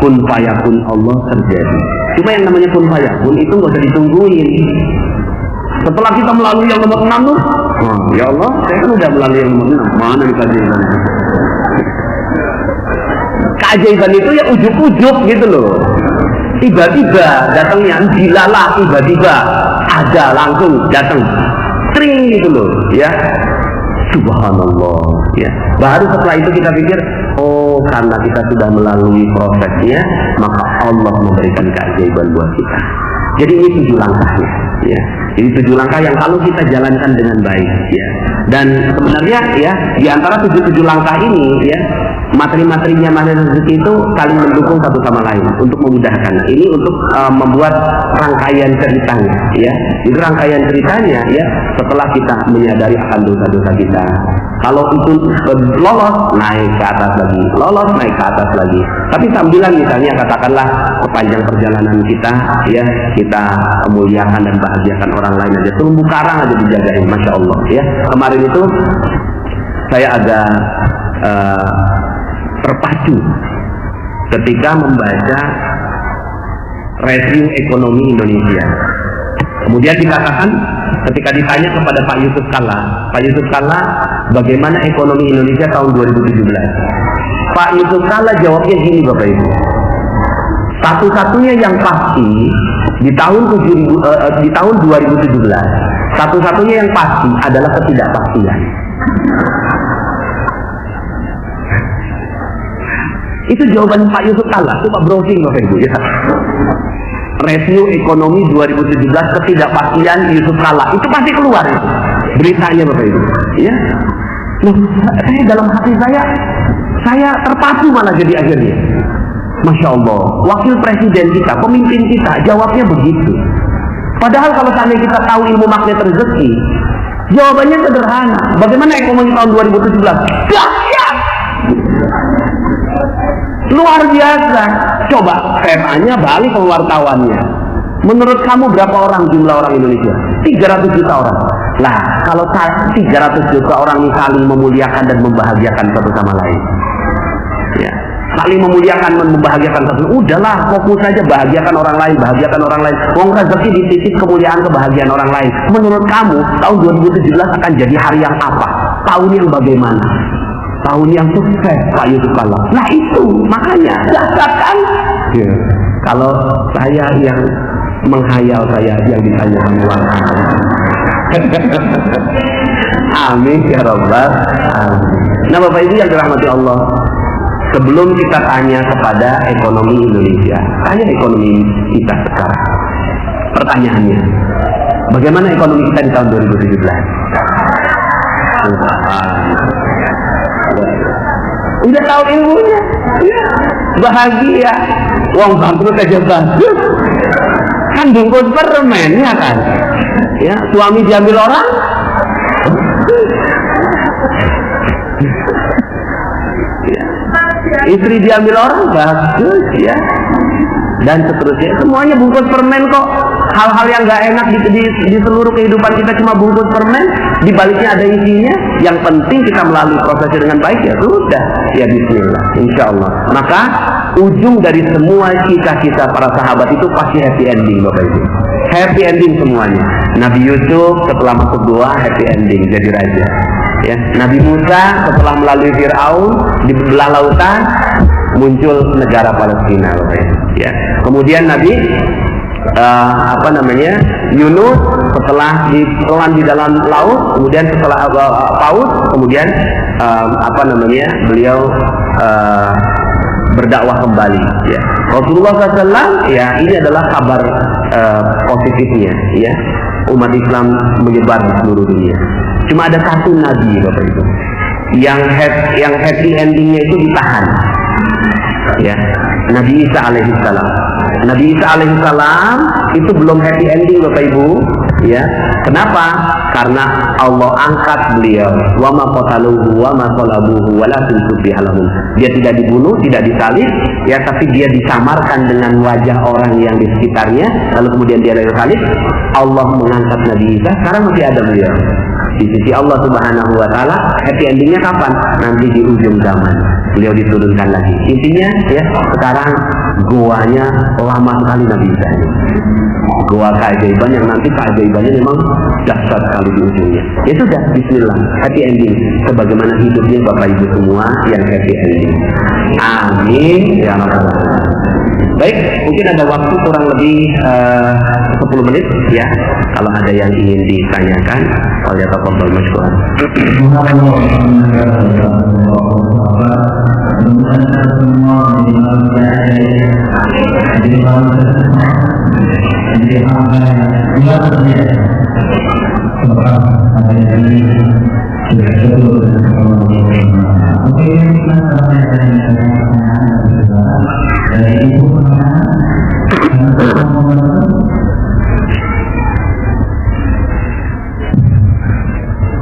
Kun fayakun Allah terjadi. Cuma yang namanya kun fayakun itu nggak usah ditungguin. Setelah kita melalui yang nomor 6 tuh, ya Allah, saya kan udah melalui yang nomor 6. Mana nih keajaiban? Keajaiban itu ya ujuk-ujuk gitu loh. Tiba-tiba datangnya, dilalah tiba-tiba ada langsung datang, tring gitu loh, ya. Subhanallah, ya. Baru setelah itu kita pikir, oh karena kita sudah melalui prosesnya, maka Allah memberikan keajaiban buat kita. Jadi ini 7 langkahnya, ya. Jadi 7 langkah yang kalau kita jalankan dengan baik, ya. Dan sebenarnya ya di antara 7 langkah ini, ya, materi-materinya magnet rezeki itu saling mendukung satu sama lain untuk memudahkan. Nah, ini untuk membuat rangkaian ceritanya, ya. Jadi rangkaian ceritanya, ya, setelah kita menyadari akan dosa-dosa kita. Kalau itu lolos, naik ke atas lagi, lolos, naik ke atas lagi. Tapi sambilan misalnya katakanlah sepanjang perjalanan kita, ya, kita muliakan dan bahagiakan orang lain aja. Terumbu karang aja dijagain, masya Allah, ya. Kemarin itu saya agak terpacu ketika membaca review ekonomi Indonesia. Kemudian dikatakan ketika ditanya kepada Pak Yusuf Kalla, bagaimana ekonomi Indonesia tahun 2017? Pak Yusuf Kalla jawabnya gini, Bapak Ibu. Satu-satunya yang pasti di tahun 2017, satu-satunya yang pasti adalah ketidakpastian. Itu jawaban Pak Yusuf Kalla. Coba browsing Bapak Ibu, ya. Review ekonomi 2017 ketidakpastian Yusuf Kalla. Itu pasti keluar itu beritanya, Bapak Ibu, ya. Loh, saya dalam hati saya terpacu malah jadi akhirnya. Masya Allah, wakil presiden kita, pemimpin kita jawabnya begitu. Padahal kalau seandainya kita tahu ilmu magnet rezeki, jawabannya sederhana. Bagaimana ekonomi tahun 2017? Dahsyat! Luar biasa. Coba saya tanya balik ke wartawannya. Menurut kamu berapa orang jumlah orang Indonesia? 300 juta orang. Nah, kalau 300 juta orang ini saling memuliakan dan membahagiakan satu sama lain, ya, saling memuliakan dan membahagiakan satu, udahlah fokus saja bahagiakan orang lain, bahagiakan orang lain. Wong rezeki dititip, kemuliaan kebahagiaan orang lain. Menurut kamu tahun 2017 akan jadi hari yang apa? Tahun yang bagaimana? Tahun yang sukses, Pak Yusuf Kalla. Nah itu makanya dahsyat kan? Ya. Kalau saya yang menghayal, saya yang ditanyakan ulang. Amin ya Rabbal alamin. Nah Bapak Ibu yang dirahmati Allah, sebelum kita tanya kepada ekonomi Indonesia, tanya ekonomi kita sekarang. Pertanyaannya, bagaimana ekonomi kita di tahun 2017? Udah tahu ilmunya, ya, bahagia. Wong bangkrut aja bagus, kan bungkus permen, ya kan? Ya, suami diambil orang, ya. Istri diambil orang, bagus, ya. Dan seterusnya, semuanya bungkus permen kok. Hal-hal yang gak enak di seluruh kehidupan kita cuma bungkus permen, di baliknya ada isinya. Yang penting kita melalui prosesnya dengan baik, ya sudah, ya bismillah, insya Allah. Maka ujung dari semua kisah-kisah para sahabat itu pasti happy ending, Bapak Ibu. Happy ending semuanya. Nabi Yusuf setelah masuk gua happy ending jadi raja, ya. Nabi Musa setelah melalui Fir'aun di belah lautan muncul negara Palestina, Bapak Ibu, ya. Kemudian Nabi Yunus setelah ditelan di dalam laut, kemudian setelah paus, kemudian beliau berdakwah kembali, ya. Rasulullah SAW, ya, ini adalah kabar positifnya, ya, umat Islam menyebar di seluruh dunia. Cuma ada satu nabi, Bapak Ibu, yang happy endingnya itu ditahan, ya, Nabi Isa alaihissalam. Nabi Isa alaihissalam itu belum happy ending, Bapak Ibu, Ya, kenapa? Karena Allah angkat beliau. Wa ma qataluhu wa ma salabuhu walakin syubbiha lahum. Dia tidak dibunuh, tidak disalib, ya, tapi dia disamarkan dengan wajah orang yang di sekitarnya, lalu kemudian dia disalib. Allah mengangkat Nabi Isa, sekarang masih ada beliau di sisi Allah Subhanahu wa taala. Happy endingnya kapan? Nanti di ujung zaman beliau diturunkan lagi. Intinya ya, sekarang goanya lama sekali Nabi Isa ini. Goa keajaiban yang nanti keajaibannya memang dahsyat sekali di ujungnya. Ya sudah, bismillah, happy ending sebagaimana hidupnya Bapak Ibu semua yang happy ending. Amin ya rabbal alamin. Baik, mungkin ada waktu kurang lebih 10 menit ya, kalau ada yang ingin ditanyakan. Falyatafadhal mashkuran.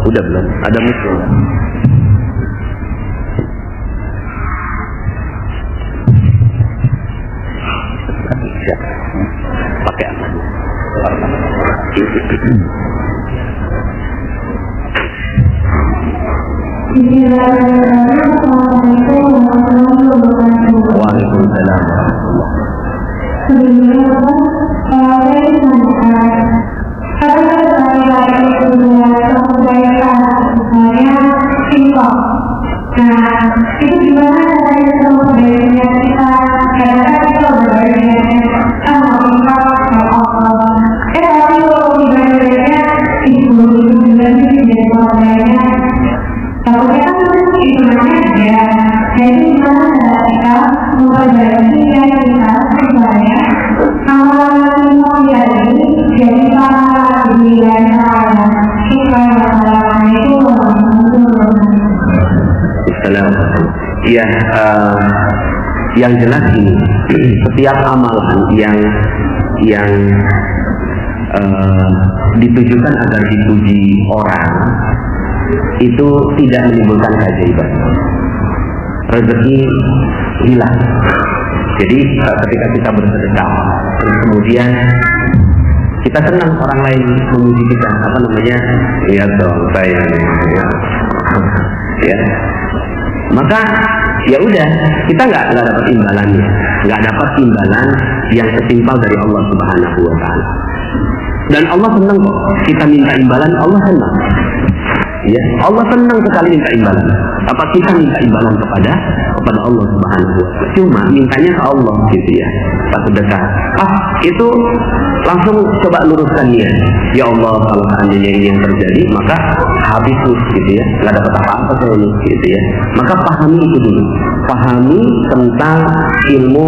Udah belum? Ada musuh? Siap. Pakai apa? Waalaikumsalam. Itu gimana caranya sama budayanya kita? Kadang-kadang kita budayanya tapi kalau budayanya itu jadi budayanya takutnya kan hitungannya ya. Jadi gimana cara kita memperbaiki kita supaya amalan jadi para budaya supaya masalahnya itu ya, yang jelas ini setiap amalan yang ditujukan agar dipuji orang itu tidak menimbulkan keajaiban. Rezeki hilang. Jadi ketika kita bersedekah, kemudian kita senang orang lain memuji kita, apa namanya? Lihat dong saya, ya. Maka ya udah, kita nggak dapat imbalannya, nggak dapat imbalan yang setimpal dari Allah Subhanahu wa taala. Dan Allah senang kok kita minta imbalan, Allah senang. Ya, Allah senang sekali minta imbalan. Apa kita minta imbalan kepada Allah Subhanahu wa taala. Cuma mintanya ke Allah gitu ya. Pas sedekah. Itu langsung coba luruskan niat. Ya Allah, kalau seandainya ini yang terjadi, maka habis gitu ya. Enggak dapat apa-apa saya ini gitu ya. Maka pahami itu dulu. Pahami tentang ilmu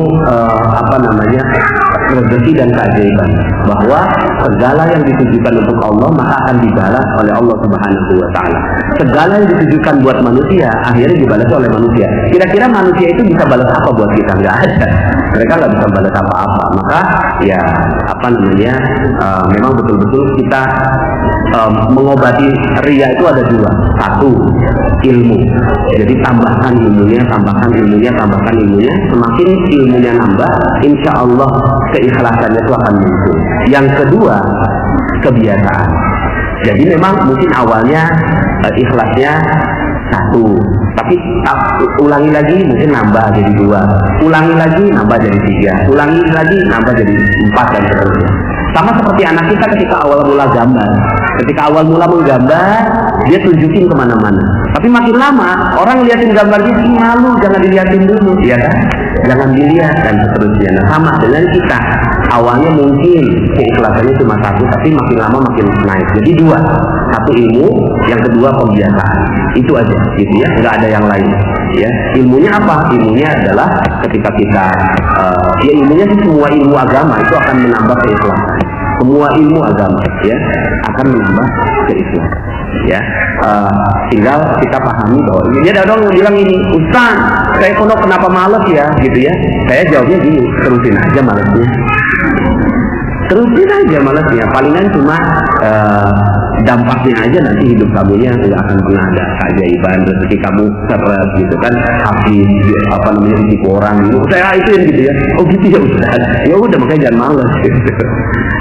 rezeki dan keajaiban, bahwa segala yang ditujukan untuk Allah maka akan dibalas oleh Allah Subhanahu wa taala. Segala yang ditujukan buat manusia akhirnya dibalas oleh manusia. Kira-kira manusia itu bisa balas apa buat kita? Nggak ada. Mereka nggak bisa balas apa-apa. Maka ya memang betul-betul kita mengobati ria itu ada dua. Satu, ilmu. Jadi tambahkan ilmunya. Semakin ilmunya nambah, insya Allah keikhlasannya itu akan muncul. Yang kedua, kebiasaan. Jadi memang mungkin awalnya ikhlasnya satu, tapi ulangi lagi mungkin nambah jadi dua, ulangi lagi nambah jadi tiga, ulangi lagi nambah jadi 4 dan seterusnya. Sama seperti anak kita ketika awal mula gambar. Ketika awal mula menggambar, dia tunjukin kemana-mana. Tapi makin lama, orang liatin gambarnya, malu, jangan diliatin dulu, ya kan? Jangan dilihat, dan seterusnya. Nah, sama dengan kita. Awalnya mungkin keikhlasannya cuma satu, tapi makin lama makin naik. Jadi dua. Satu ilmu, yang kedua kebiasaan. Itu aja, gitu ya. Nggak ada yang lain. Ya, ilmunya apa? Ilmunya adalah ketika kita, ilmunya sih semua ilmu agama itu akan menambah keikhlasan. Semua ilmu agama ya akan menambah keikhlasan. Ya, tinggal kita pahami bahwa ini ada orang yang bilang ini, Ustaz, saya pondok kenapa males ya, gitu ya. Saya jawabnya gini, terusin aja malesnya. terusin aja malasnya, palingan cuma dampaknya aja nanti hidup kamunya nggak akan pernah ada keajaiban, rezeki kamu seret gitu kan, habis apa namanya ditipu orang gitu, saya itu yang gitu ya, oh gitu ya Ustaz, ya udah makanya jangan malas gitu.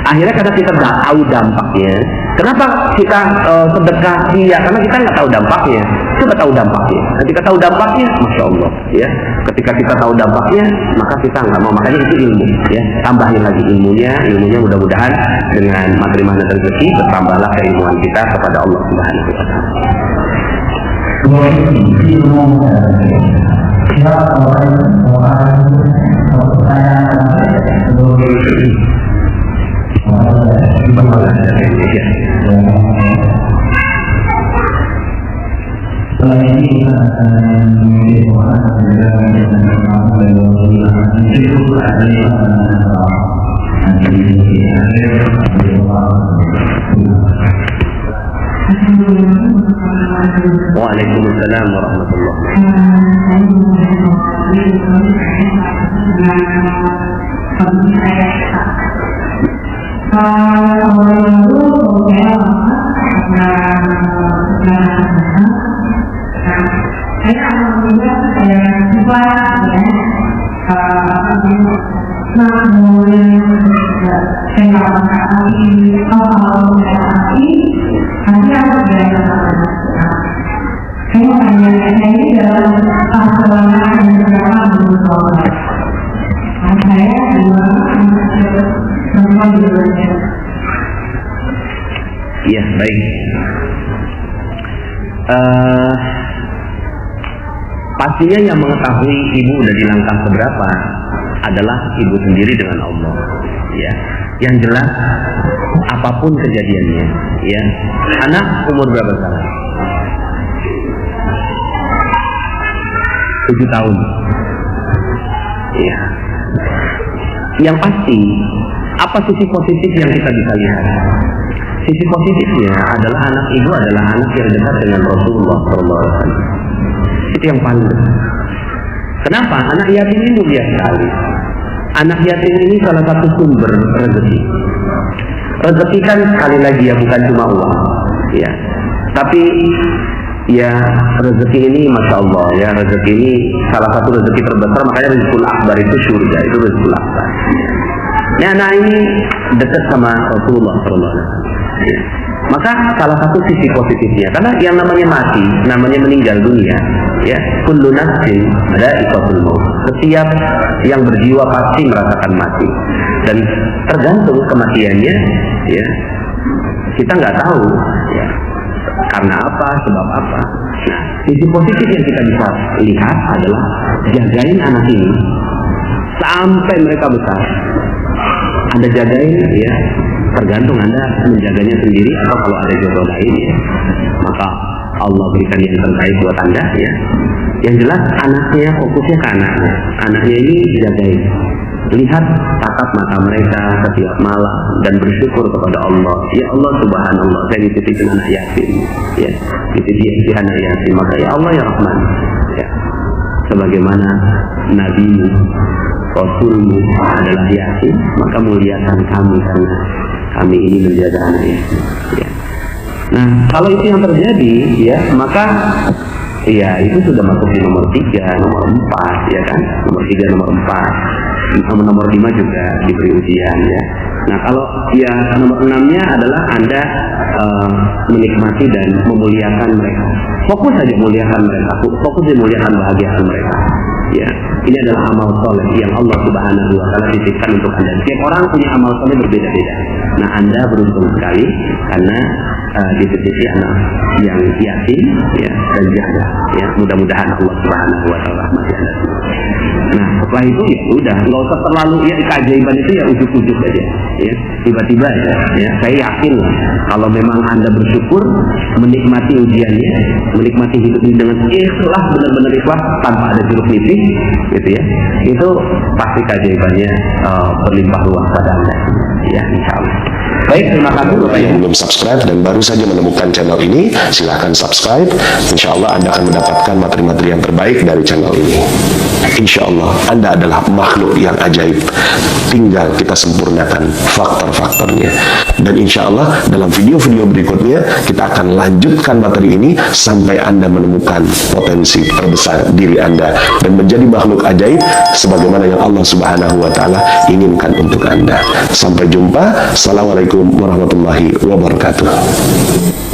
Akhirnya karena kita nggak tahu dampaknya, kenapa kita sedekah? Iya, karena kita nggak tahu dampaknya. Kita tahu dampaknya. Ketika tahu dampaknya, masya Allah, ya. Ketika kita tahu dampaknya, maka kita nggak mau. Makanya itu ilmu, ya. Tambahin lagi ilmunya mudah-mudahan dengan materi mana rezeki bertambahlah keilmuan kita kepada Allah Subhanahu Wa Taala. Selain ini kita akan memilih orang yang Waalaikumsalam warahmatullahi saya alhamdulillah saya coba ya saya kalau nanti harus belajar saya hanya ini dalam perjalanan yang berapa menurut saya dua semua dulunya. Iya, baik. Pastinya yang mengetahui ibu udah di langkah keberapa adalah ibu sendiri dengan Allah, ya. Yang jelas apapun kejadiannya, ya. Anak umur berapa sekarang? 7 tahun. Ya. Yang pasti apa sisi positif yang kita bisa lihat? Sisi positifnya adalah anak ibu adalah anak yang dekat dengan Rasulullah SAW. Itu yang paling besar. Kenapa? Anak yatim ini mulia sekali. Anak yatim ini salah satu sumber rezeki. Rezeki kan sekali lagi ya bukan cuma uang, ya. Tapi ya rezeki ini masya Allah ya, rezeki ini salah satu rezeki terbesar, makanya rezekul akbar itu surga, itu rezekul akbar. Ya, anak ini dekat sama Rasulullah SAW. Ya. Maka salah satu sisi positifnya, karena yang namanya mati, namanya meninggal dunia, ya, kullu nafsin dha'iqatul maut. Setiap yang berjiwa pasti merasakan mati, dan tergantung kematiannya, ya, kita nggak tahu, ya, karena apa, sebab apa. Nah, sisi positif yang kita bisa lihat adalah jagain anak ini sampai mereka besar. Anda jagain, ya, tergantung Anda menjaganya sendiri atau kalau ada jodoh lain, ya, maka Allah berikan yang terbaik buat Anda, ya. Yang jelas anaknya, fokusnya ke anaknya. Anaknya ini jagain. Lihat tatap mata mereka setiap malam dan bersyukur kepada Allah. Ya Allah subhanallah, saya dititipin anak yatim, ya, dititipin anak yatim. Maka ya Allah ya Rahman, ya, sebagaimana Nabi Rasulmu adalah yatim, maka muliakan kami karena kami ini menjaga anak yatim, ya. Nah, kalau itu yang terjadi, ya, maka ya itu sudah masuk di nomor 3, nomor 4, ya kan, nomor 3, nomor 4, nomor 5 juga diberi ujian, ya. Nah, kalau ya nomor 6-nya adalah Anda menikmati dan memuliakan mereka. Fokus saja muliakan mereka, fokus memuliakan bahagiakan mereka. Ya, ini adalah amal soleh yang Allah Subhanahu Wa Taala titipkan untuk Anda. Setiap orang punya amal soleh berbeda-beda. Nah, Anda beruntung sekali karena dititipi anak yang yatim, ya, dan janda. Ya, mudah-mudahan Allah Subhanahu Wa Taala rahmati Anda. Nah, setelah itu ya udah, nggak usah terlalu ya, keajaiban itu ya ujuk-ujuk aja, ya, tiba-tiba aja, ya. Saya yakin kalau memang Anda bersyukur, menikmati ujiannya, menikmati hidup ini dengan ikhlas, benar-benar ikhlas tanpa ada jeruk nipis, gitu ya, itu pasti keajaibannya berlimpah ruah pada Anda, ya, insya Allah. Baik, terima kasih Bapak Yang Ibu. belum subscribe dan baru saja menemukan channel ini, silahkan subscribe. Insya Allah Anda akan mendapatkan materi-materi yang terbaik dari channel ini. Insya Allah Anda adalah makhluk yang ajaib. Tinggal kita sempurnakan faktor-faktornya. Dan insya Allah dalam video-video berikutnya kita akan lanjutkan materi ini sampai Anda menemukan potensi terbesar diri Anda dan menjadi makhluk ajaib sebagaimana yang Allah Subhanahu wa Ta'ala inginkan untuk Anda. Sampai jumpa. Assalamualaikum warahmatullahi wabarakatuh.